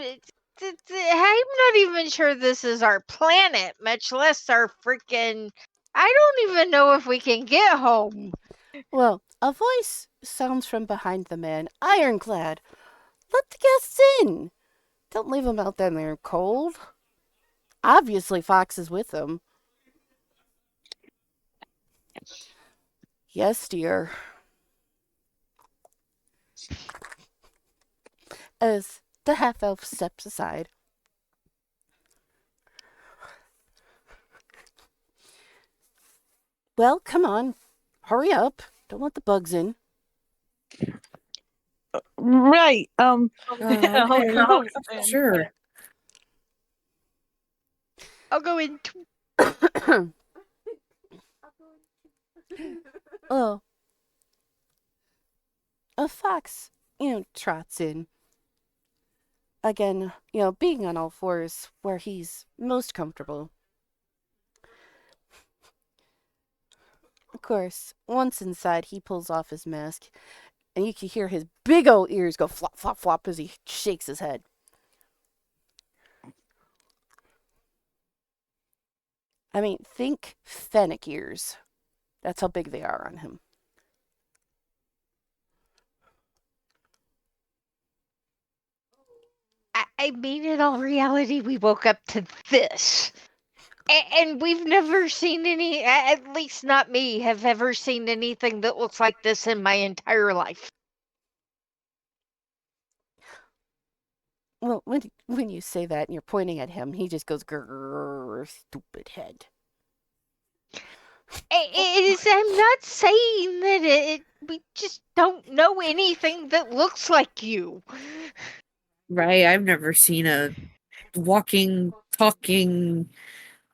I'm not even sure this is our planet, much less our freaking. I don't even know if we can get home. Well, a voice sounds from behind the man, ironclad. Let the guests in. Don't leave them out there in the cold. Obviously, Fox is with them. Yes, dear. As the half-elf steps aside. Well, come on. Hurry up. Don't let the bugs in. Right. Okay. Sure. I'll go in. Oh, a fox, trots in. Again, being on all fours where he's most comfortable. Of course, once inside, he pulls off his mask, and you can hear his big old ears go flop, flop, flop as he shakes his head. I mean, think fennec ears. That's how big they are on him. I mean, in all reality, we woke up to this. And we've never seen any, at least not me, have ever seen anything that looks like this in my entire life. Well, when you say that and you're pointing at him, he just goes, grrr, stupid head. I'm not saying that we just don't know anything that looks like you. Right, I've never seen a walking, talking,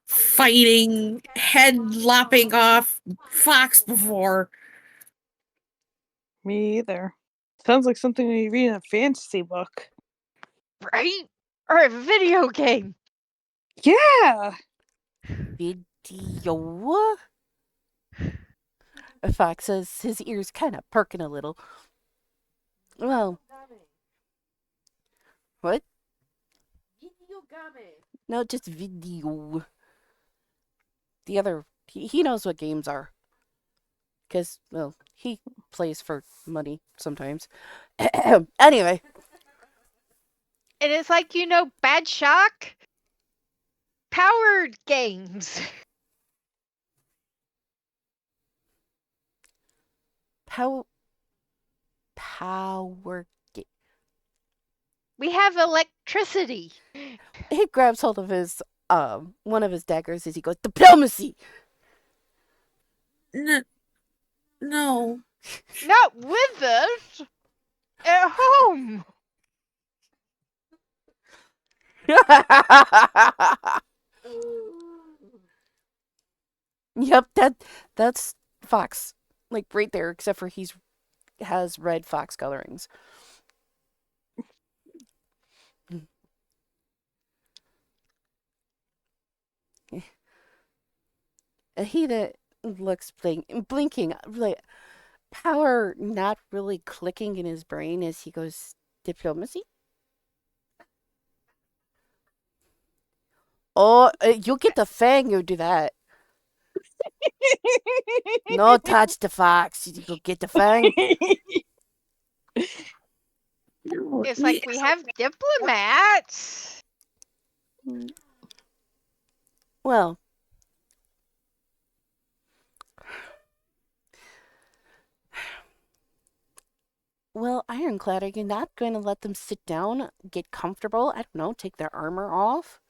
fighting, head lopping off fox before. Me either. Sounds like something you read in a fantasy book. Right? Or a video game. Yeah. Video? A fox says, his ears kind of perking a little. Well, what? No, just video. The other, he knows what games are. Because, well, he plays for money sometimes. Anyway. And it's like, Bad Shock? Powered games. Power game. We have electricity. He grabs hold of his, one of his daggers as he goes, diplomacy! No. Not with us. At home. Yep, that's Fox. Like right there, except for he has red fox colorings. He that looks blinking, like power not really clicking in his brain as he goes, diplomacy? Oh, you get the fang, you do that. No touch the fox. You go get the fang. It's like we have diplomats. Well, Ironclad, are you not going to let them sit down, get comfortable? I don't know, take their armor off?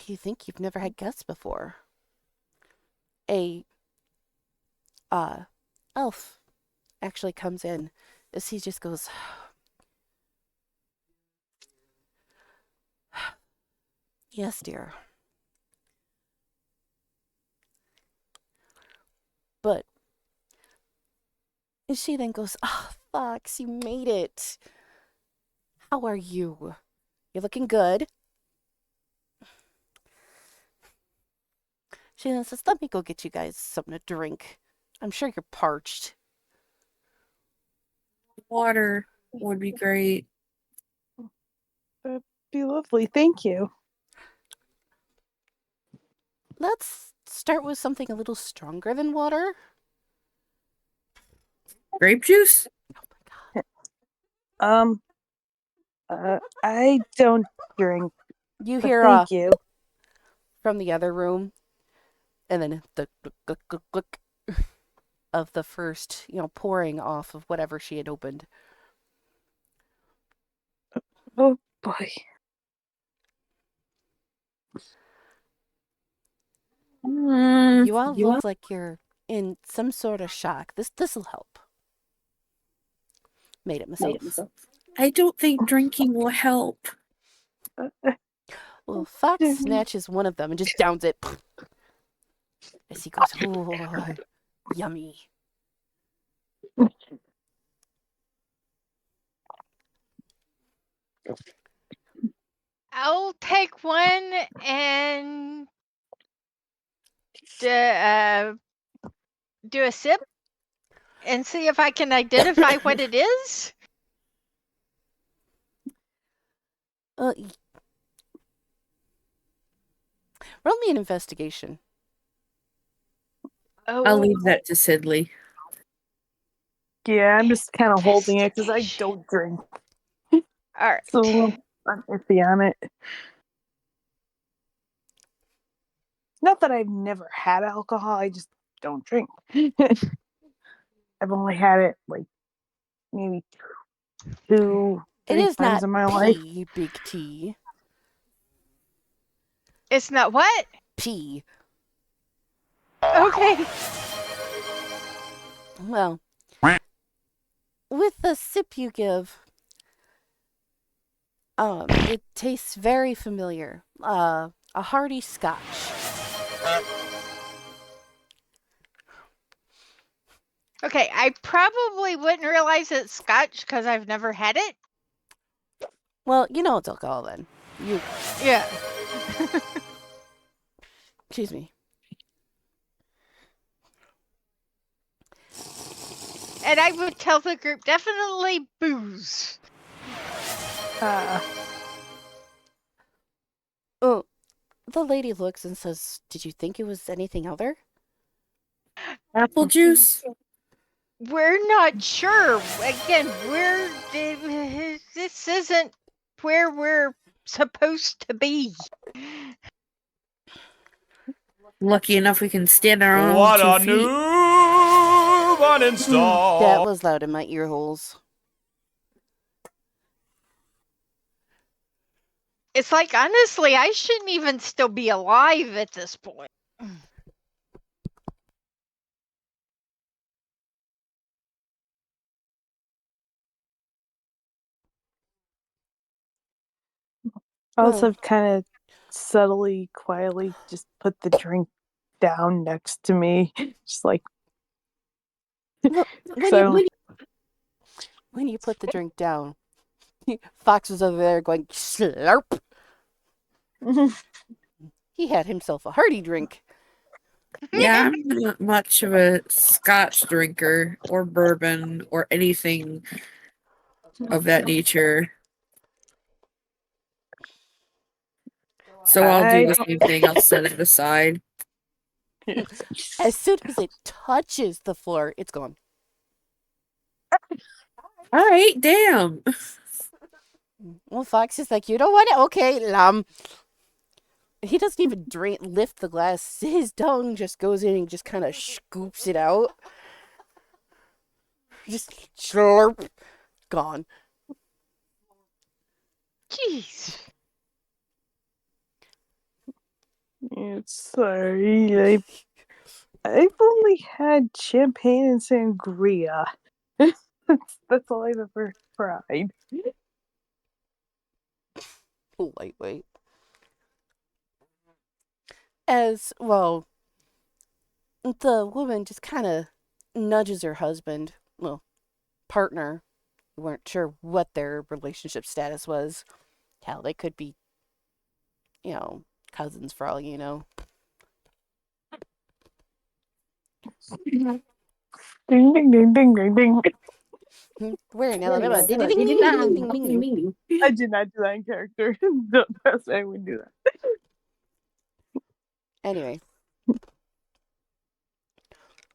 You think you've never had guests before. A elf actually comes in as he just goes, yes, dear. But she then goes, oh, Fox, you made it. How are you? You're looking good. She then says, let me go get you guys something to drink. I'm sure you're parched. Water would be great. That'd be lovely. Thank you. Let's start with something a little stronger than water. Grape juice? Oh my god. I don't drink. You hear thank you. From the other room, and then the click of the first, pouring off of whatever she had opened. Oh boy. You all look like you're in some sort of shock. This'll help. Made it myself. I don't think drinking will help. Well, Fox snatches one of them and just downs it. As he goes, oh, yummy. I'll take one and do a sip and see if I can identify what it is. Roll me an investigation. Oh, I'll leave that to Sidley. yeah, I'm just kind of holding it because I don't drink. All right. So I'm iffy on it. Not that I've never had alcohol, I just don't drink. I've only had it like maybe 2-3 times in my life. P, big T. It's not what? P. Okay. Well, with the sip you give, it tastes very familiar. A hearty scotch. Okay, I probably wouldn't realize it's scotch because I've never had it. Well, you know it's alcohol then. Yeah. Excuse me. And I would tell the group definitely booze. Oh, the lady looks and says, "Did you think it was anything other?" Apple juice? We're not sure. Again, this isn't where we're supposed to be. Lucky enough we can stand our own What 2 a feet. noob uninstall. That was loud in my ear holes. It's like, honestly, I shouldn't even still be alive at this point. I also kind of subtly, quietly just put the drink down next to me. Just like... Well, when you put the drink down, Fox was over there going, slurp. He had himself a hearty drink. Yeah, I'm not much of a scotch drinker or bourbon or anything of that nature. So I'll do the same thing. I'll set it aside. As soon as it touches the floor, it's gone. All right, damn. Well, Fox is like, you don't want it? Okay, He doesn't even lift the glass. His tongue just goes in and just kind of scoops it out. Just slurp. Gone. Jeez. Sorry, I've only had champagne and sangria. That's all I've ever tried. Lightweight. As well, the woman just kind of nudges her husband, well, partner. We weren't sure what their relationship status was. Hell, they could be, cousins for all you know. Ding, ding, ding, ding, ding, ding. We're in Alabama. Ding, ding, ding, ding, ding, ding, ding. I did not do that in character. Don't trust me, I would do that. Anyway.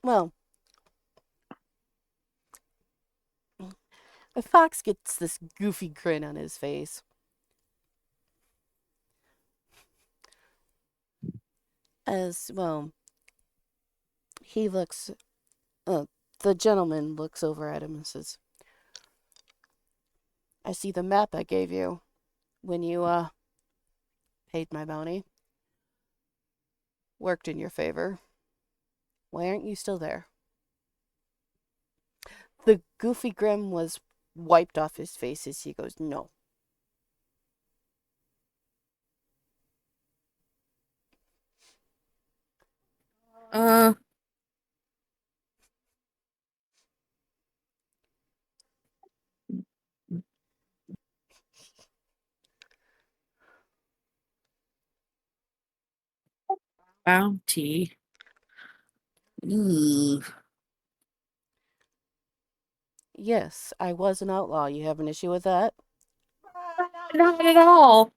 Well, Fox gets this goofy grin on his face. As, well, he looks, the gentleman looks over at him and says, I see the map I gave you when you, paid my bounty. Worked in your favor. Why aren't you still there? The goofy grin was wiped off his face as he goes, no. Uh, bounty. Ooh. Yes, I was an outlaw. You have an issue with that? Not at all.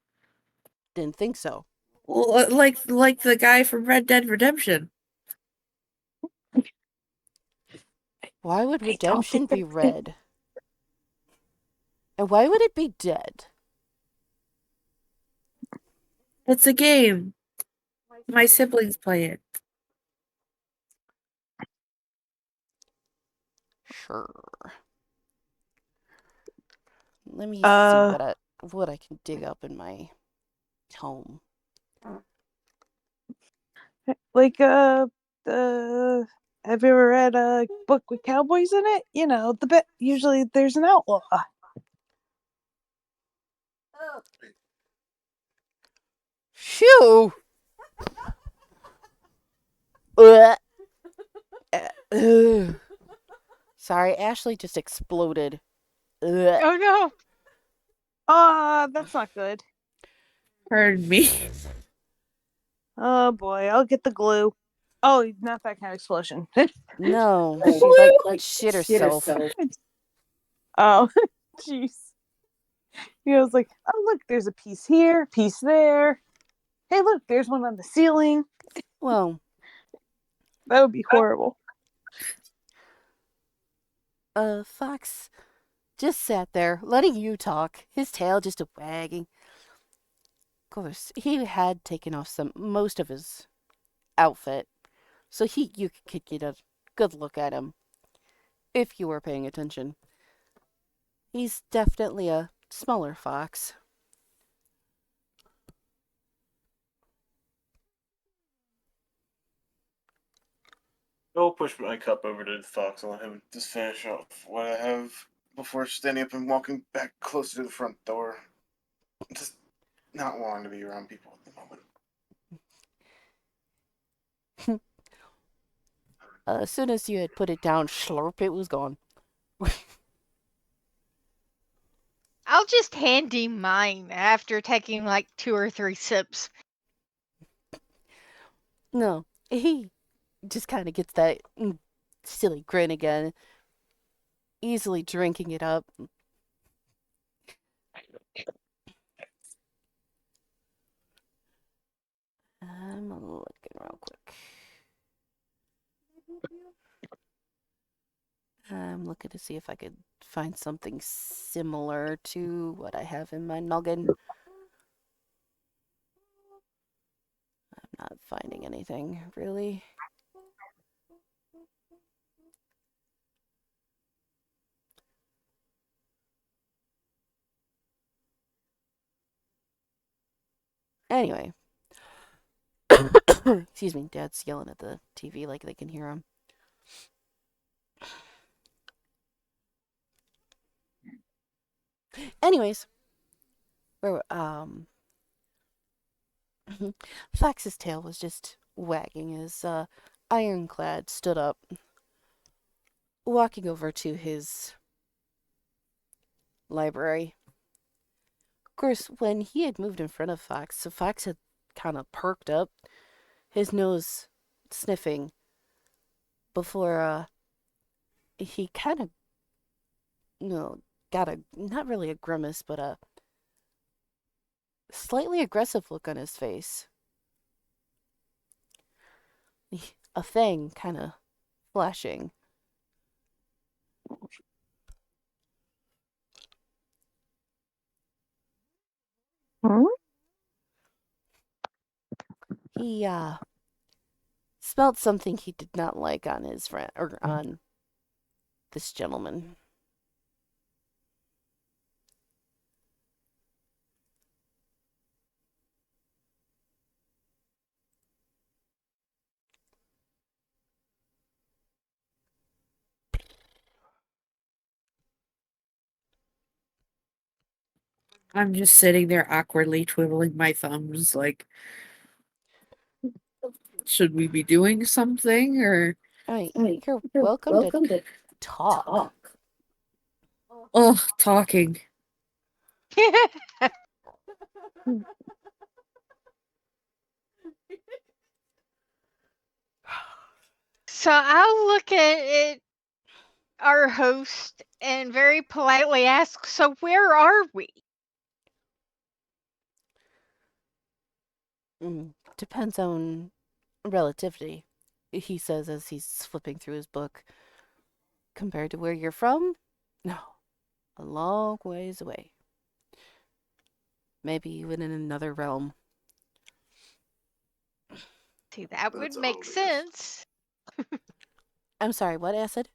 Didn't think so. Like the guy from Red Dead Redemption. Why would I don't redemption think be that- red? And why would it be dead? It's a game. My siblings play it. Sure. Let me see Uh, what I can dig up in my home. like have you ever read a book with cowboys in it? You know, usually there's an outlaw. Shoo! Ugh. Ugh. Sorry, Ashley just exploded. Ugh. Oh no. That's not good. Pardon me. Oh boy, I'll get the glue. Oh, not that kind of explosion. No, she like shit herself. Oh, jeez. He was like, oh look, there's a piece here, piece there. Hey, look, there's one on the ceiling. Well, That would be horrible. Fox just sat there, letting you talk, his tail just a wagging. Of course, he had taken off most of his outfit, so you could get a good look at him if you were paying attention. He's definitely a smaller fox. I'll push my cup over to the fox and let him just finish off what I have before standing up and walking back closer to the front door. Just not wanting to be around people at the moment. As soon as you had put it down, slurp, it was gone. I'll just hand him mine after taking like 2 or 3 sips. No, he just kind of gets that silly grin again, easily drinking it up. I'm looking real quick. I'm looking to see if I could find something similar to what I have in my noggin. I'm not finding anything, really. Anyway. Excuse me, Dad's yelling at the TV like they can hear him. Anyways, where Fox's tail was just wagging as Ironclad stood up, walking over to his library. Of course, when he had moved in front of Fox, so Fox had kind of perked up, his nose sniffing, before he kind of, got not really a grimace, but a slightly aggressive look on his face. A fang kind of flashing. Hmm? He smelled something he did not like on his friend or on this gentleman. I'm just sitting there awkwardly twiddling my thumbs, like, should we be doing something, or... I mean, you're welcome to talk. Ugh, talking. So I'll look at our host and very politely ask, so where are we? Depends on relativity, he says as he's flipping through his book. Compared to where you're from? No, a long ways away. Maybe even in another realm. See, that would That's make obvious. sense. I'm sorry, what, Acid?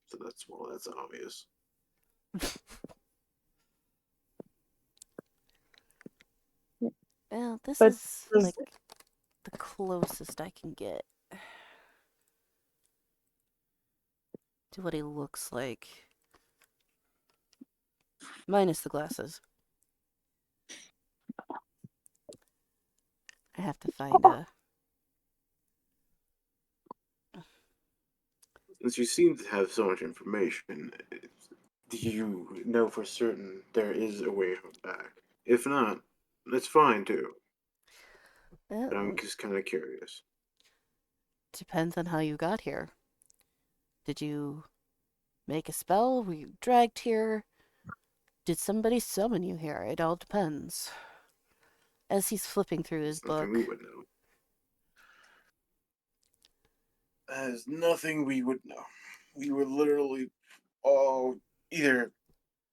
So that's obvious. Well, this But is like the closest I can get to what he looks like. Minus the glasses. I have to find a... Since you seem to have so much information, do you know for certain there is a way back? If not, that's fine too. But I'm just kind of curious. Depends on how you got here. Did you make a spell? Were you dragged here? Did somebody summon you here? It all depends. As he's flipping through his book. Nothing we would know. There's nothing we would know. We were literally all either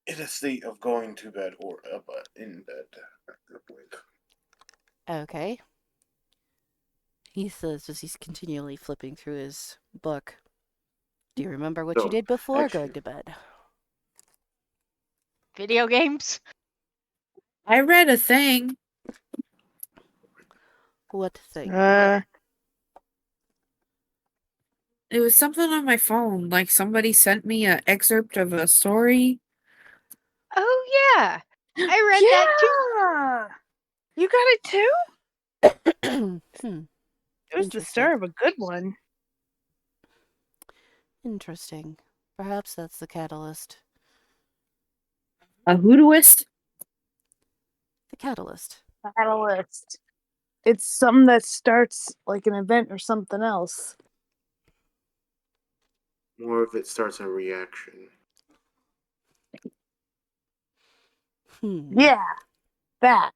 in a state of going to bed or in bed at the point. Okay. He says as he's continually flipping through his book. Do you remember what you did before going to bed? Video games? I read a thing. What thing? It was something on my phone. Like, somebody sent me an excerpt of a story. Oh, yeah. I read that too. You got it too? Hmm. It was the start of a good one. Interesting. Perhaps that's the catalyst. A hoodooist? The catalyst. Catalyst. It's something that starts like an event or something else. More if it starts a reaction. Yeah, that.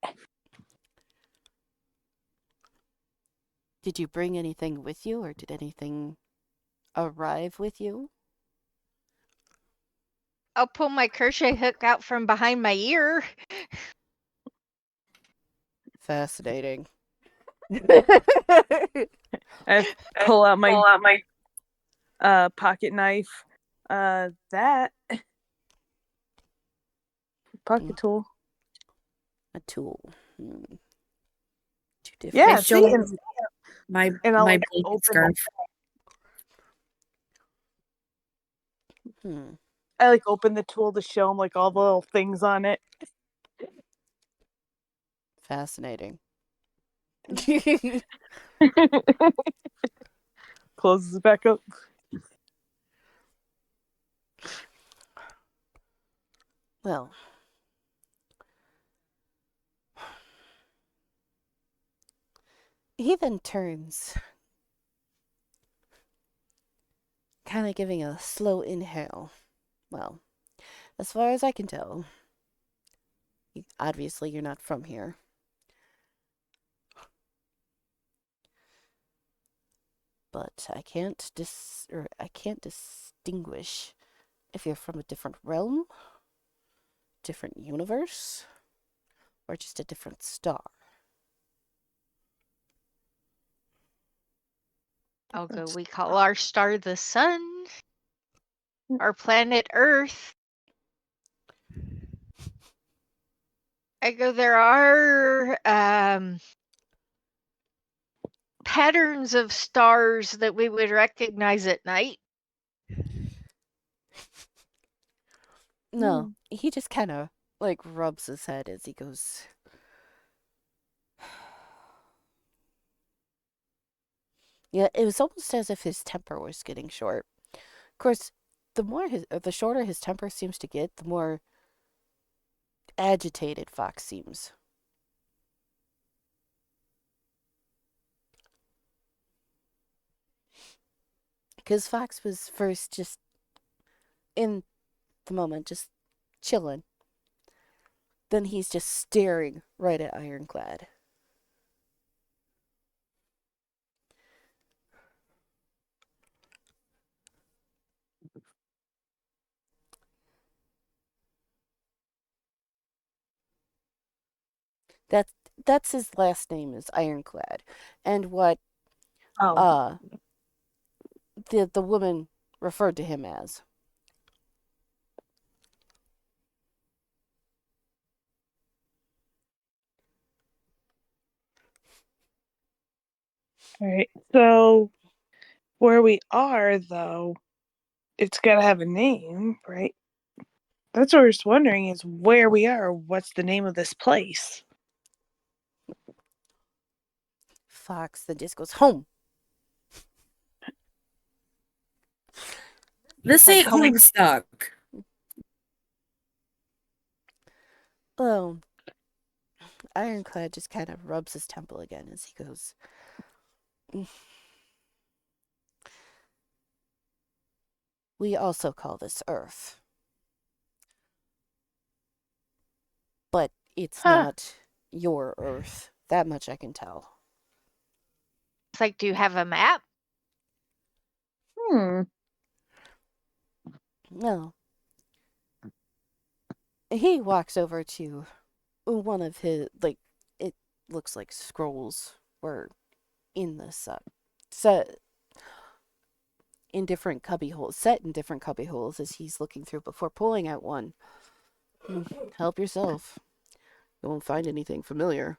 Did you bring anything with you, or did anything arrive with you? I'll pull my crochet hook out from behind my ear. Fascinating. I pull out my pocket knife. That pocket tool. A tool. Two different. Yeah, I show my and I'll, blanket open scarf. I open the tool to show him all the little things on it. Fascinating. Closes it back up. Well, he then turns, kind of giving a slow inhale. Well, as far as I can tell, obviously you're not from here. But I can't distinguish if you're from a different realm, different universe, or just a different star. Although we call our star the sun, our planet Earth. I go, there are patterns of stars that we would recognize at night. No, he just kind of like rubs his head as he goes. Yeah, it was almost as if his temper was getting short. Of course, the shorter his temper seems to get, the more agitated Fox seems. Because Fox was first just in the moment, just chilling. Then he's just staring right at Ironclad. That's that's his last name is Ironclad, and what Oh, the woman referred to him as. all right. So where we are, though, it's got to have a name, right? That's what we're just wondering is where we are. What's the name of this place? Fox then just goes home. This Like ain't home. Homestuck. Oh, Ironclad just kind of rubs his temple again as he goes. We also call this Earth. But it's Huh. not your Earth. That much I can tell. It's like, do you have a map? Hmm. No. He walks over to one of his, like, it looks like scrolls were in this set in different cubby holes, set in different cubby holes as he's looking through before pulling out one. Help yourself. You won't find anything familiar.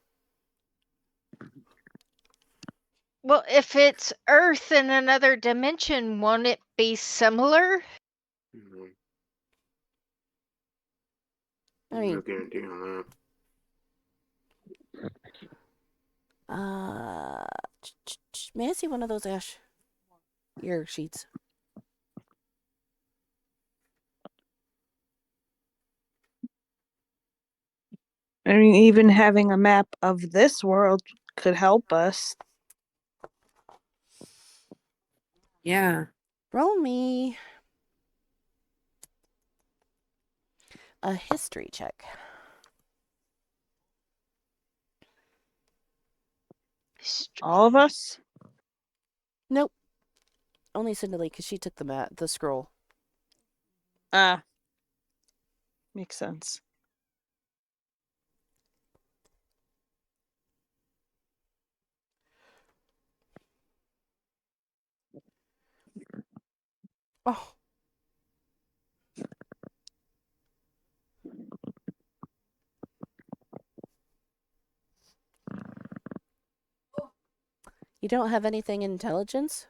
Well, if it's Earth in another dimension, won't it be similar? No, I mean, no guarantee on that. uh, may I see one of those ash ear sheets? I mean, even having a map of this world could help us. Yeah. Roll me a history check. All of us? Nope. Only Cinderly, because she took the scroll. Ah. Makes sense. Oh. You don't have anything in intelligence?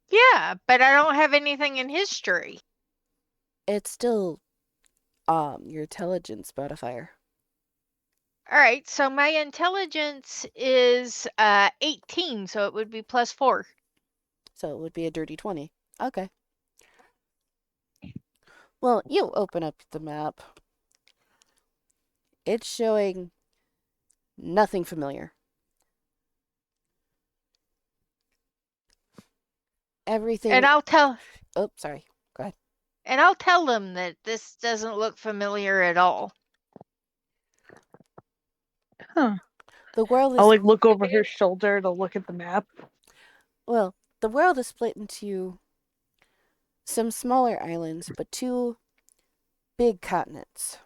Yeah, but I don't have anything in history. It's still your intelligence modifier. All right, so my intelligence is 18, so it would be +4. So it would be a dirty 20. Okay. Well, you open up the map. It's showing nothing familiar. Everything. And I'll tell Oh, sorry. Go ahead. and I'll tell them that this doesn't look familiar at all. Huh. The world I'll is look over her shoulder to look at the map. well, the world is split into some smaller islands, but two big continents.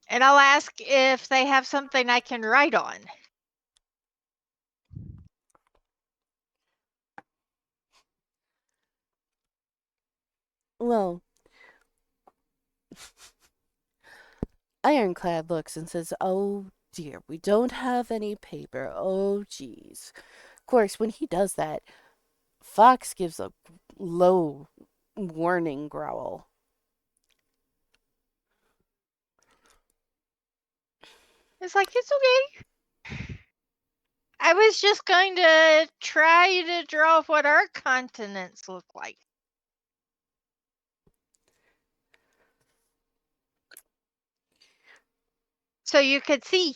And I'll ask if they have something I can write on. Well, Ironclad looks and says, "Oh dear, we don't have any paper. Oh, jeez. Of course, when he does that, Fox gives a low warning growl. It's like, it's okay. I was just going to try to draw what our continents look like. So you could see.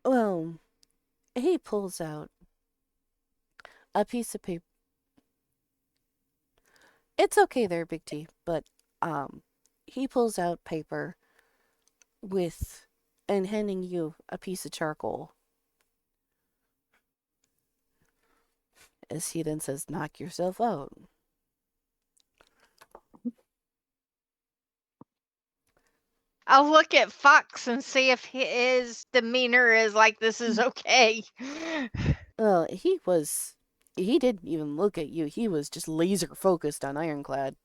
Well, he pulls out a piece of paper. It's okay there, Big T, but he pulls out paper with and handing you a piece of charcoal. As he then says, knock yourself out. I'll look at Fox and see if his demeanor is like, this is okay. Well, he didn't even look at you. He was just laser focused on Ironclad.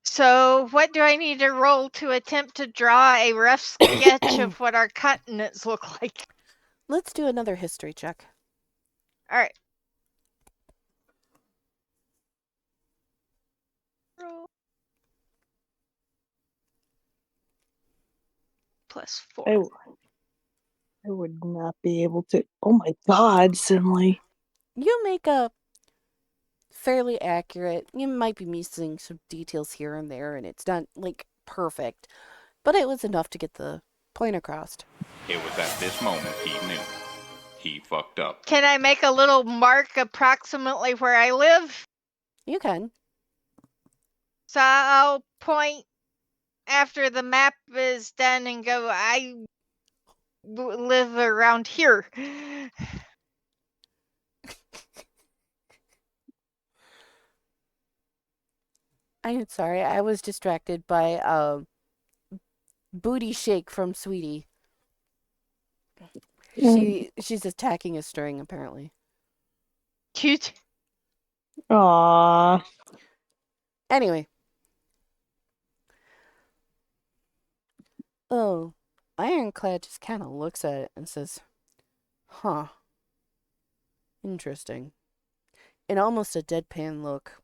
So, what do I need to roll to attempt to draw a rough sketch of what our continents look like? Let's do another history check. All right. +4. I would not be able to. Oh my God, Simley. You make a fairly accurate. You might be missing some details here and there, and it's not like perfect, but it was enough to get the point across. It was at this moment he knew. He fucked up. Can I make a little mark approximately where I live? You can. So I'll point after the map is done and go, I live around here. I'm sorry, I was distracted by booty shake from Sweetie. She's attacking a string apparently. Cute. Aww. Anyway. Oh, Ironclad just kind of looks at it and says, huh. Interesting. In almost a deadpan look.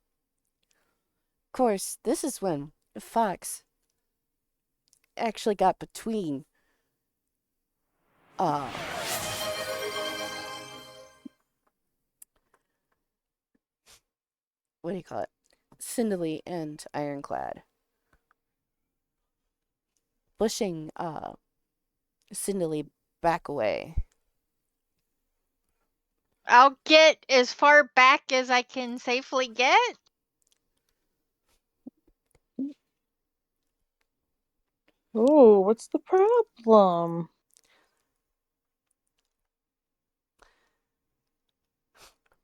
Of course, this is when Fox actually got between what do you call it? Cindely and Ironclad. Pushing Cindely back away. I'll get as far back as I can safely get. Oh, what's the problem?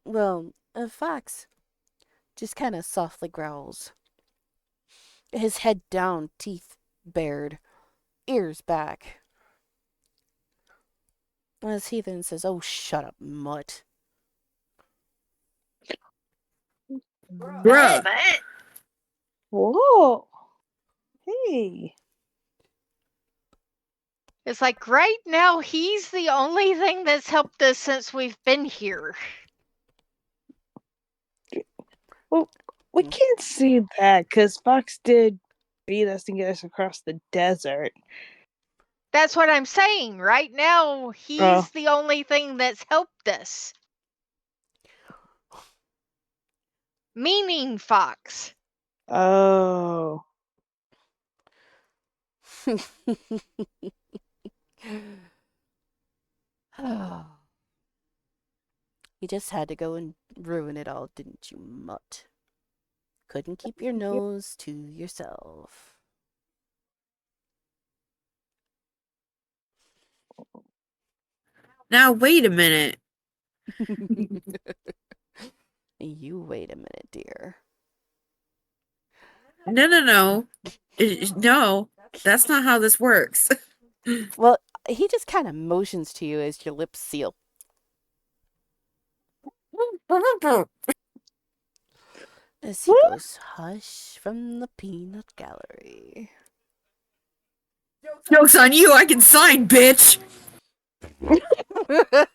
Well, Fox just kind of softly growls. His head down, teeth bared, ears back. As he then says, oh, shut up, mutt. Bruh. Whoa. Hey. It's like right now he's the only thing that's helped us since we've been here. Well, we can't see that because Fox did beat us and get us across the desert. That's what I'm saying. Right now, he's the only thing that's helped us. Meaning Fox. Oh. You just had to go and ruin it all, didn't you, mutt? Couldn't keep your nose to yourself. Now wait a minute. You wait a minute, dear. No. No, that's not how this works. Well, he just kind of motions to you as your lips seal. As he goes, hush from the peanut gallery. Joke's on you, I can sign, bitch! Not that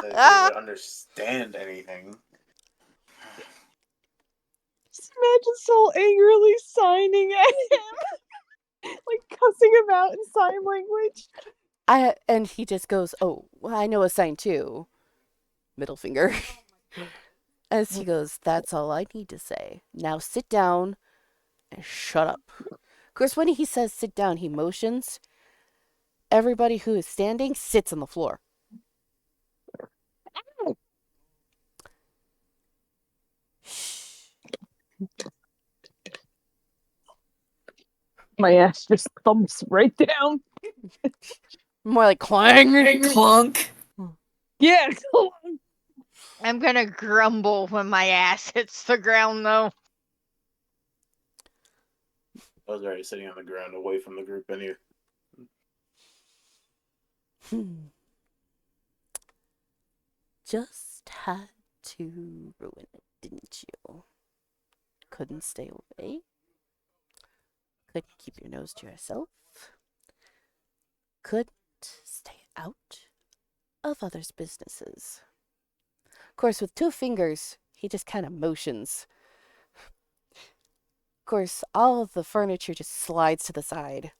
they would understand anything. Just imagine Soul angrily signing at him, like cussing him out in sign language. And he just goes, oh, well, I know a sign too. Middle finger. As he goes, that's all I need to say. Now sit down and shut up. Of course, when he says sit down, he motions. Everybody who is standing sits on the floor. My ass just thumps right down. More like clang. Clunk. Yeah. I'm gonna grumble when my ass hits the ground, though. I was already sitting on the ground away from the group anyway. Just had to ruin it, didn't you? Couldn't stay away. Couldn't keep your nose to yourself. Couldn't stay out of others' businesses. Of course, with 2 fingers, he just kind of motions. Of course, all of the furniture just slides to the side.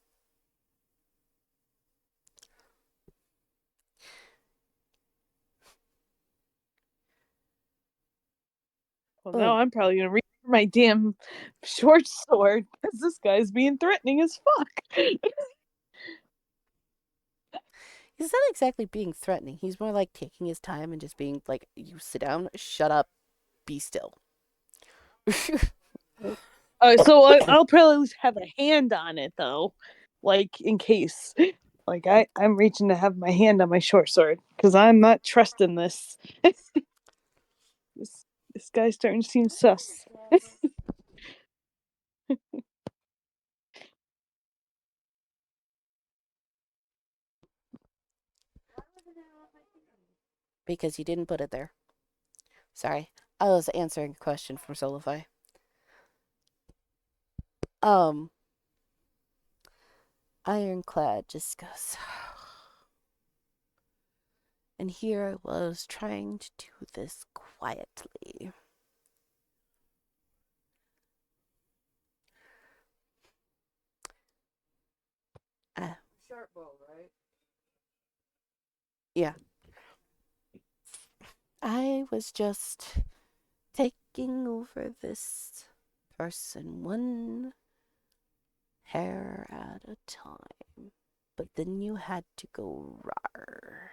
Well, now I'm probably gonna reach for my damn short sword because this guy's being threatening as fuck. He's not exactly being threatening. He's more like taking his time and just being like, you sit down, shut up, be still. So I'll probably have a hand on it though, like in case. Like I'm reaching to have my hand on my short sword because I'm not trusting this. This guy's starting to seem sus. Because you didn't put it there. Sorry. I was answering a question from Solify. Ironclad just goes. And here I was trying to do this quietly. Sharp bow, right? Yeah. I was just taking over this person one hair at a time. But then you had to go rawr.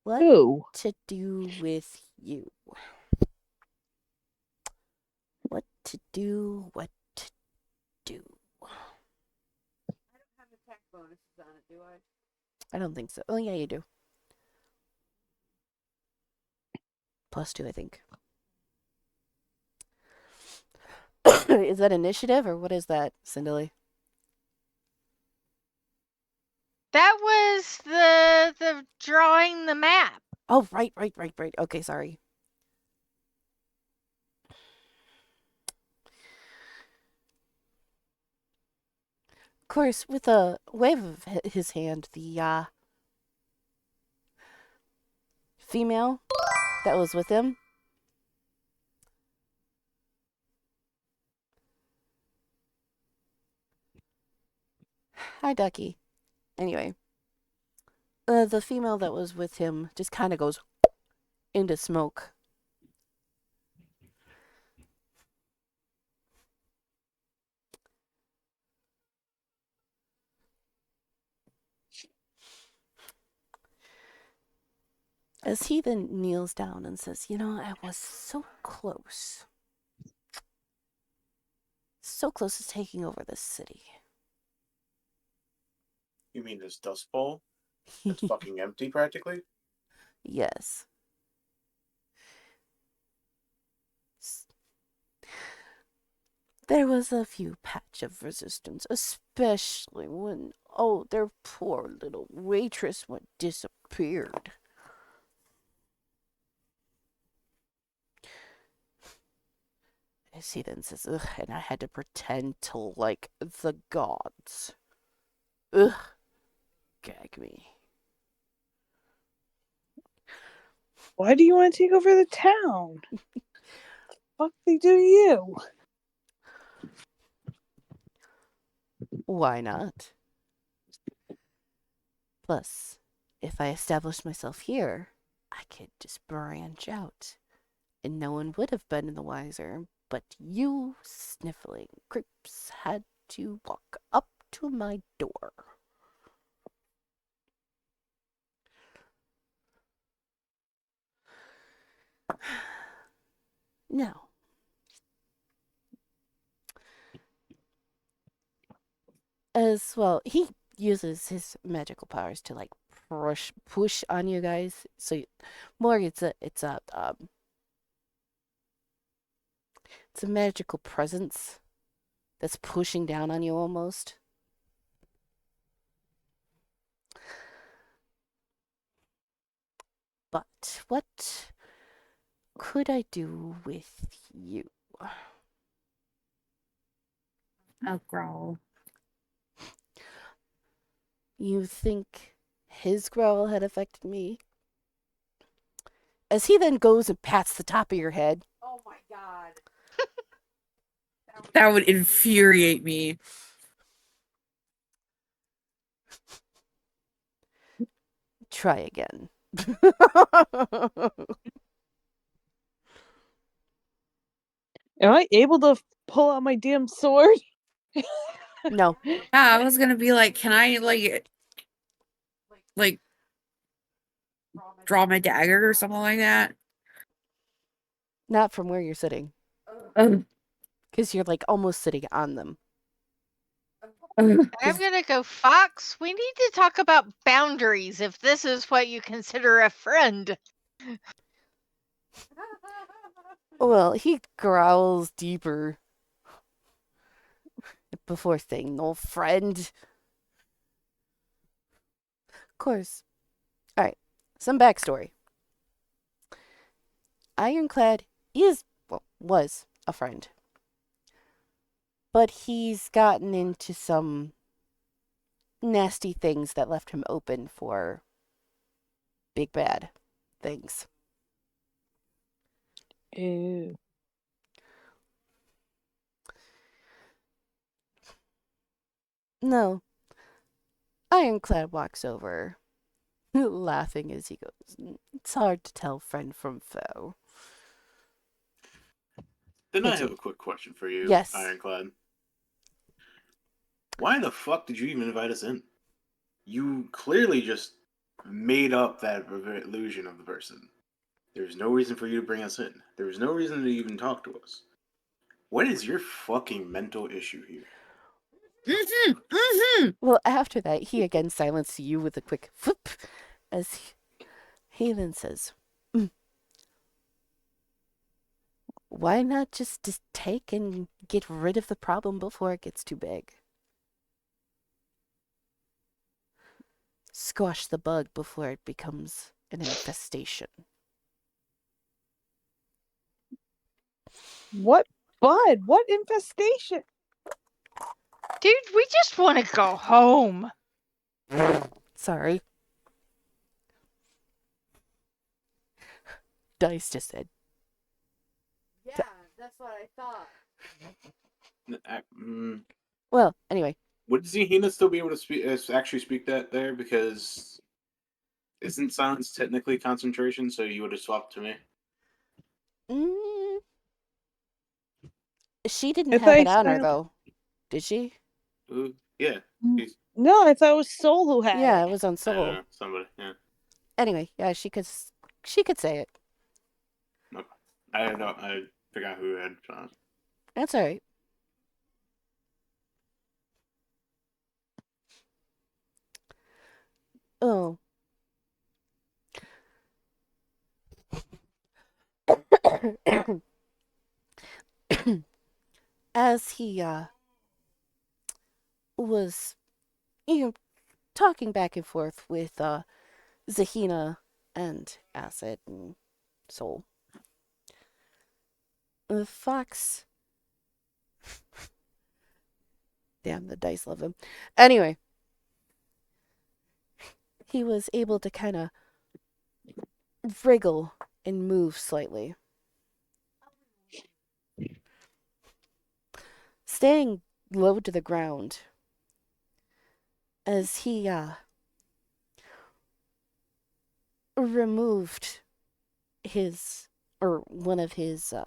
What to do with you? What to do, what to do. I don't have attack bonuses on it, do I? I don't think so. Oh, yeah, you do. +2, I think. Is that initiative, or what is that, Cinderly? That was the drawing the map. Oh, right. Okay, sorry. Of course, with a wave of his hand, the female that was with him hi, Ducky. Anyway, the female that was with him just kind of goes into smoke. As he then kneels down and says, I was so close. so close to taking over this city. You mean this dust bowl? It's fucking empty, practically? Yes. There was a few patch of resistance, especially when, their poor little waitress disappeared. As he then says, ugh, and I had to pretend to like the gods. Ugh, gag me. Why do you want to take over the town? Fuck they do to you? Why not? Plus, if I established myself here, I could just branch out. And no one would have been the wiser, but you sniffling creeps had to walk up to my door. Now, as well, he uses his magical powers to like push on you guys. So more, it's a magical presence that's pushing down on you almost. But what could I do with you? I'll growl. You think his growl had affected me? As he then goes and pats the top of your head. Oh my god. That would infuriate me. Try again. Am I able to pull out my damn sword? No. Yeah, I was gonna be like, can I like draw my dagger or something like that? Not from where you're sitting. Um, Because you're like almost sitting on them. I'm gonna go, Fox. We need to talk about boundaries if this is what you consider a friend. Well, he growls deeper before saying, no friend. Of course. Alright, some backstory. Ironclad was a friend. But he's gotten into some nasty things that left him open for big bad things. Ew. No. Ironclad walks over, laughing as he goes, it's hard to tell friend from foe. Then I have a quick question for you, Yes. Ironclad. Why the fuck did you even invite us in? You clearly just made up that illusion of the person. There's no reason for you to bring us in. There was no reason to even talk to us. What is your fucking mental issue here? Well, after that, he again silences you with a quick whoop as he then says, why not just take and get rid of the problem before it gets too big? Squash the bug before it becomes an infestation. What bud? What infestation? Dude, we just want to go home. Sorry. Dice just said. Yeah, that's what I thought. Well, anyway. Would Zahina still be able to speak, actually speak that there? Because isn't silence technically concentration? So you would have swapped to me. She didn't have it on her though, did she? Yeah. No, I thought it was Soul who had it. Yeah, it was on I Soul. don't know, somebody. Yeah. Anyway, yeah, she could say it. Okay. I don't know. I forgot who had. That's all right. As he was talking back and forth with Zahina and Acid and Soul, the fox. Damn, the dice love him. Anyway, he was able to kind of wriggle and move slightly. Staying low to the ground as he removed his, or one of his, what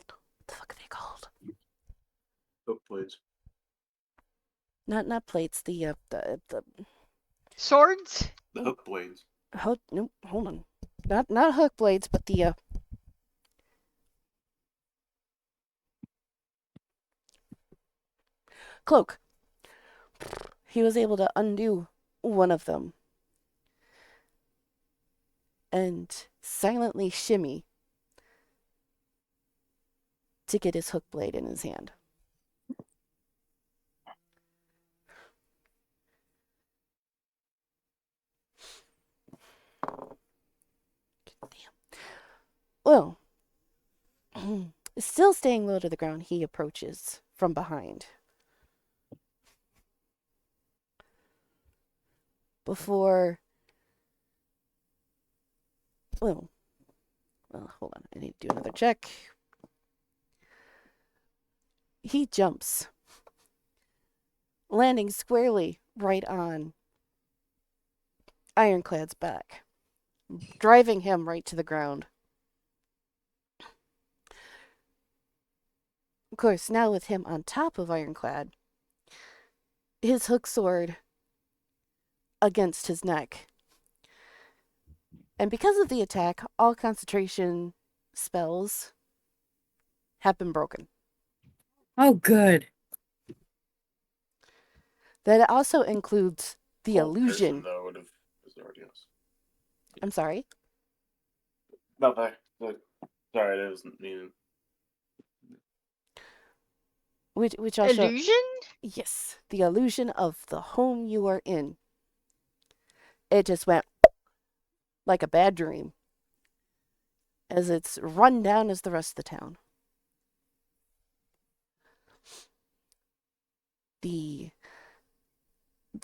the fuck are they called? Hook blades. Not plates, the Swords? The hook blades. nope, hold on. Not hook blades, but the cloak. He was able to undo one of them and silently shimmy to get his hook blade in his hand. Damn. Well, still staying low to the ground, he approaches from behind. Before. Well, hold on. I need to do another check. He jumps, landing squarely right on Ironclad's back, driving him right to the ground. Of course, now with him on top of Ironclad, his hook sword against his neck. And because of the attack, all concentration spells have been broken. Oh, good. That also includes the Well, illusion. Wisdom, though, would have already else. I'm sorry? No, sorry, that wasn't meaning. Which I'll show. Illusion? Yes, the illusion of the home you are in. It just went like a bad dream, as it's run down as the rest of the town. The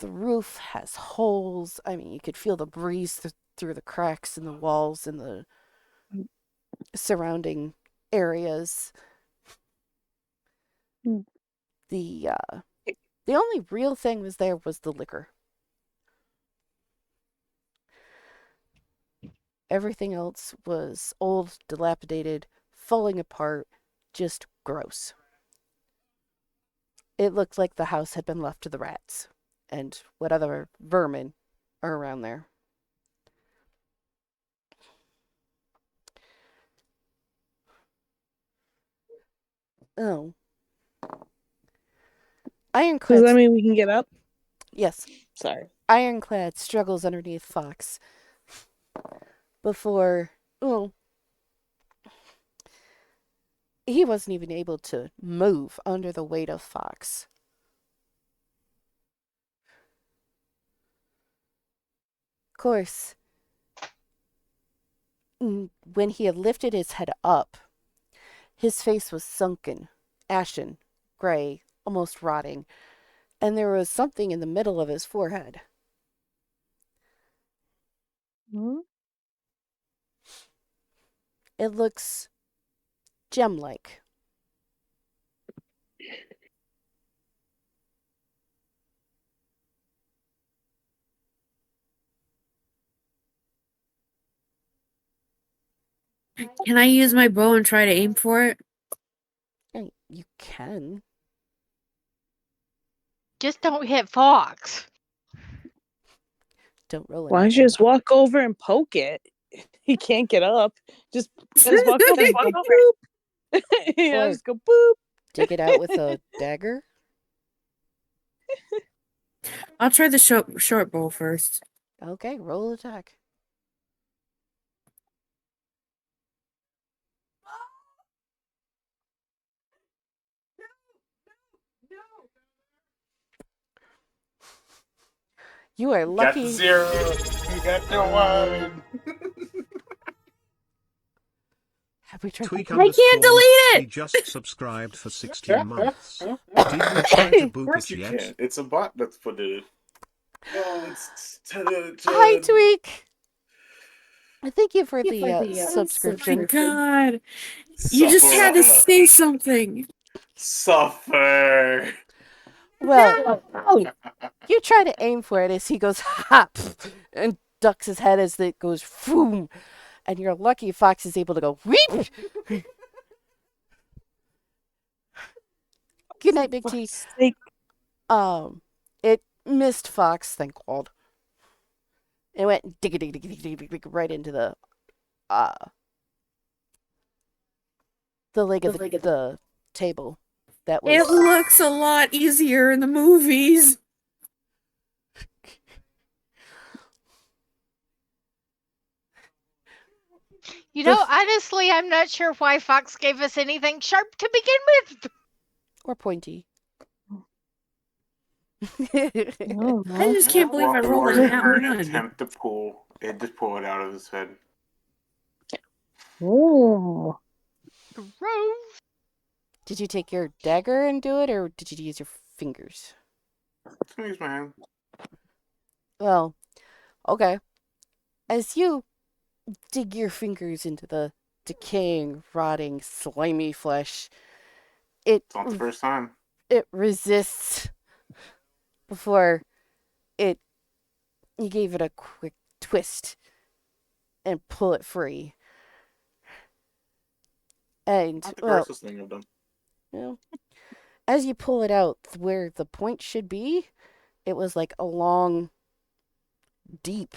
roof has holes. I mean, you could feel the breeze through the cracks in the walls and the surrounding areas. The only real thing was there was the liquor. Everything else was old, dilapidated, falling apart, just gross. It looked like the house had been left to the rats and what other vermin are around there. Oh. Ironclad. Does that mean we can get up? Yes. Sorry. Ironclad struggles underneath Fox before. Well, he wasn't even able to move under the weight of Fox. Of course, when he had lifted his head up, his face was sunken, ashen, gray, almost rotting, and there was something in the middle of his forehead. Hmm? It looks gem-like. Can I use my bow and try to aim for it? You can. Just don't hit Fox. Don't roll Why don't you just walk over and poke it? He can't get up. Just walk over and go boop. Yeah, just go boop. Dig it out with a dagger? I'll try the short bow first. Okay, roll attack. You are Got lucky. 0. You got the 1. Have we tried? I can't delete He it. just subscribed for 16 months. Did you try to Of boop course it you yet? can. It's a bot that's put it. Oh, it's Hi, Tweak. Thank you for the subscription. Oh my god. Suffer. You just had to say something. Suffer. Well, you try to aim for it as he goes hop and ducks his head as it goes boom, and you're lucky Fox is able to go weep. Good night, Big T. Sake. It missed Fox, thank God. It went dig dig dig dig dig dig right into the leg of the table. That was. It looks a lot easier in the movies. You know, honestly, I'm not sure why Fox gave us anything sharp to begin with. Or pointy. I just can't believe I rolled a nat an 1. attempt to pull it out of his head. Oh. Gross. Did you take your dagger and do it, or did you use your fingers? I'm gonna use my hand. Well, okay. As you dig your fingers into the decaying, rotting, slimy flesh, It's not the first time. it resists before you gave it a quick twist and pull it free. And Not the grossest thing I've done. As you pull it out where the point should be, it was like a long, deep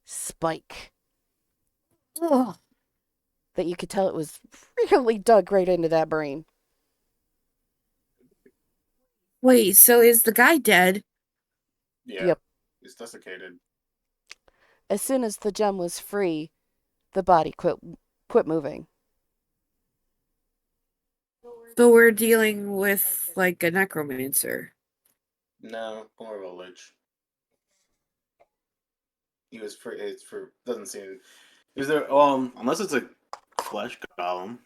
spike. Ugh. That you could tell it was really dug right into that brain. Wait, so is the guy dead? Yeah. Yep. He's desiccated. As soon as the gem was free, the body quit moving. So we're dealing with like a necromancer. No, more of a lich. He was for. It's for. Doesn't seem. Is there? Unless it's a flesh golem.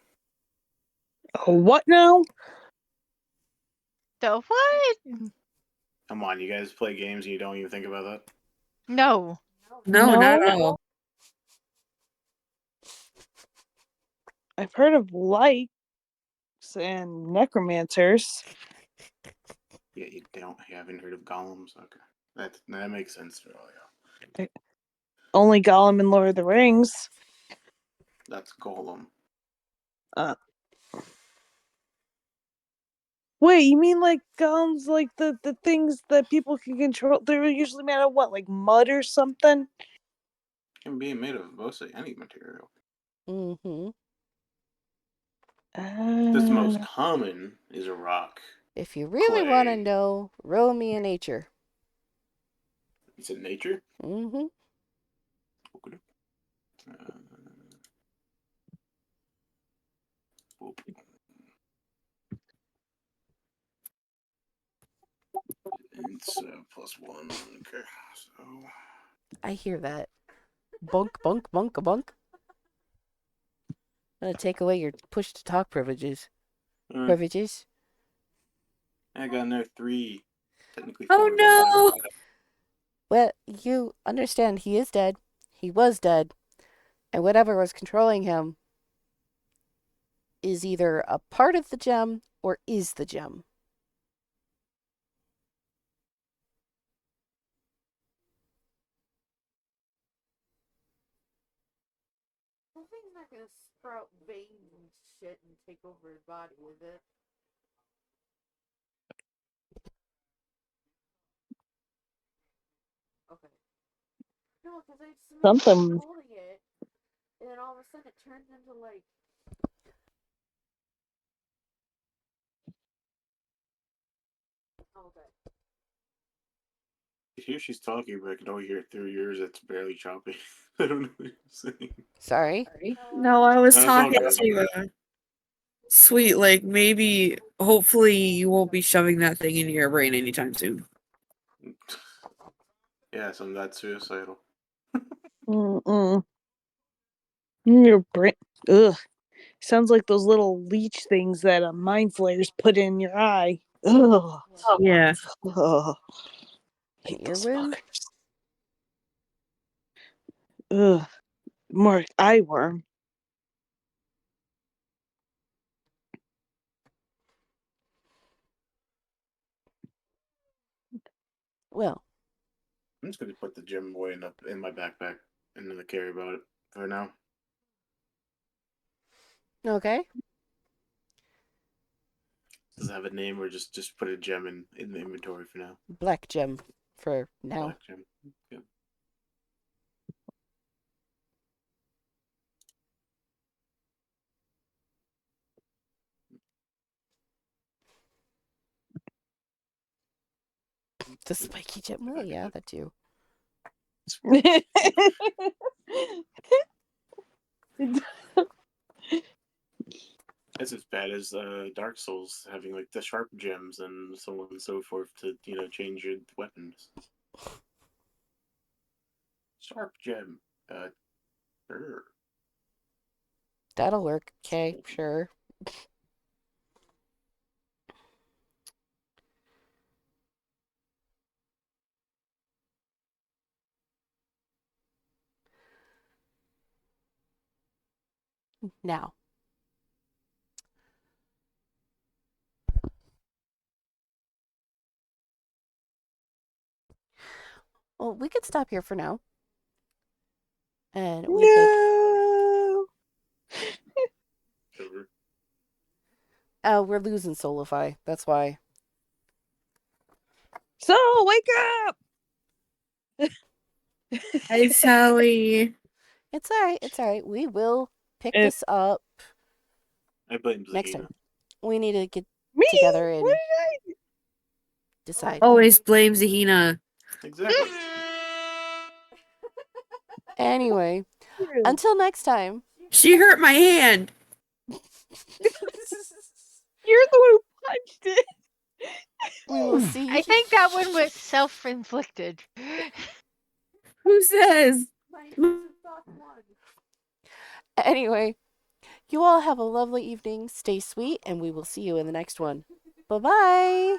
Oh, what now? The what? Come on, you guys play games and you don't even think about that? No. No, not at all. I've heard of lights and necromancers. Yeah, you haven't heard of golems? Okay. That makes sense for all y'all. Only Gollum in Lord of the Rings. That's golem. Wait, you mean like golems, like the things that people can control? They're usually made of what, like mud or something? Can be made of mostly any material. Mm-hmm. The most common is a rock. If you really Clay. want to know, roll me a nature. You said nature? Mm-hmm. Okay. It's +1. Okay, so I hear that. Bunk, bunk, bunk, a bunk. I'm gonna take away your push to talk privileges. Privileges. I got another 3. Technically 4. Oh no! Well, you understand he is dead. He was dead. And whatever was controlling him is either a part of the gem or is the gem. I think it's not gonna sprout veins and shit and take over his body, is it? Okay. No, because I just Something. holding it, and then all of a sudden it turned into like. Okay. Here she's talking, but I can only hear it through yours. It's barely choppy. I don't know what you're saying. Sorry. No, I was That's all talking good. to Sweet, like maybe, hopefully you won't be shoving that thing into your brain anytime soon. Yeah, Yes, I'm that suicidal. Your brain. Ugh. Sounds like those little leech things that mind flayers put in your eye. Ugh. Yeah. Ugh. An Hate those earworm? fuckers. Ugh. More eye worm. Well, I'm just gonna put the gym boy in my backpack and then carry about it for now. okay. Does it have a name or just put a gem in the inventory for now? Black gem for now. Black gem. Yeah. The spiky gem. Well, yeah, that too. It's as bad as Dark Souls having like the sharp gems and so on and so forth to change your weapons. Sharp gem. Sure. That'll work. Okay, sure. Now. Well, we could stop here for now. And we could. No. We're losing Solify. That's why. So wake up. Hi, Sally. It's alright. It's alright. We will pick It- this up I blame next Zahina. time. We need to get Me? together What and did decide. Always blame Zahina. Exactly. Anyway, I do? until next time. She hurt my hand. You're the one who punched it. We will see. I think that one was self-inflicted. Who says? Anyway, you all have a lovely evening. Stay sweet, and we will see you in the next one. Bye bye.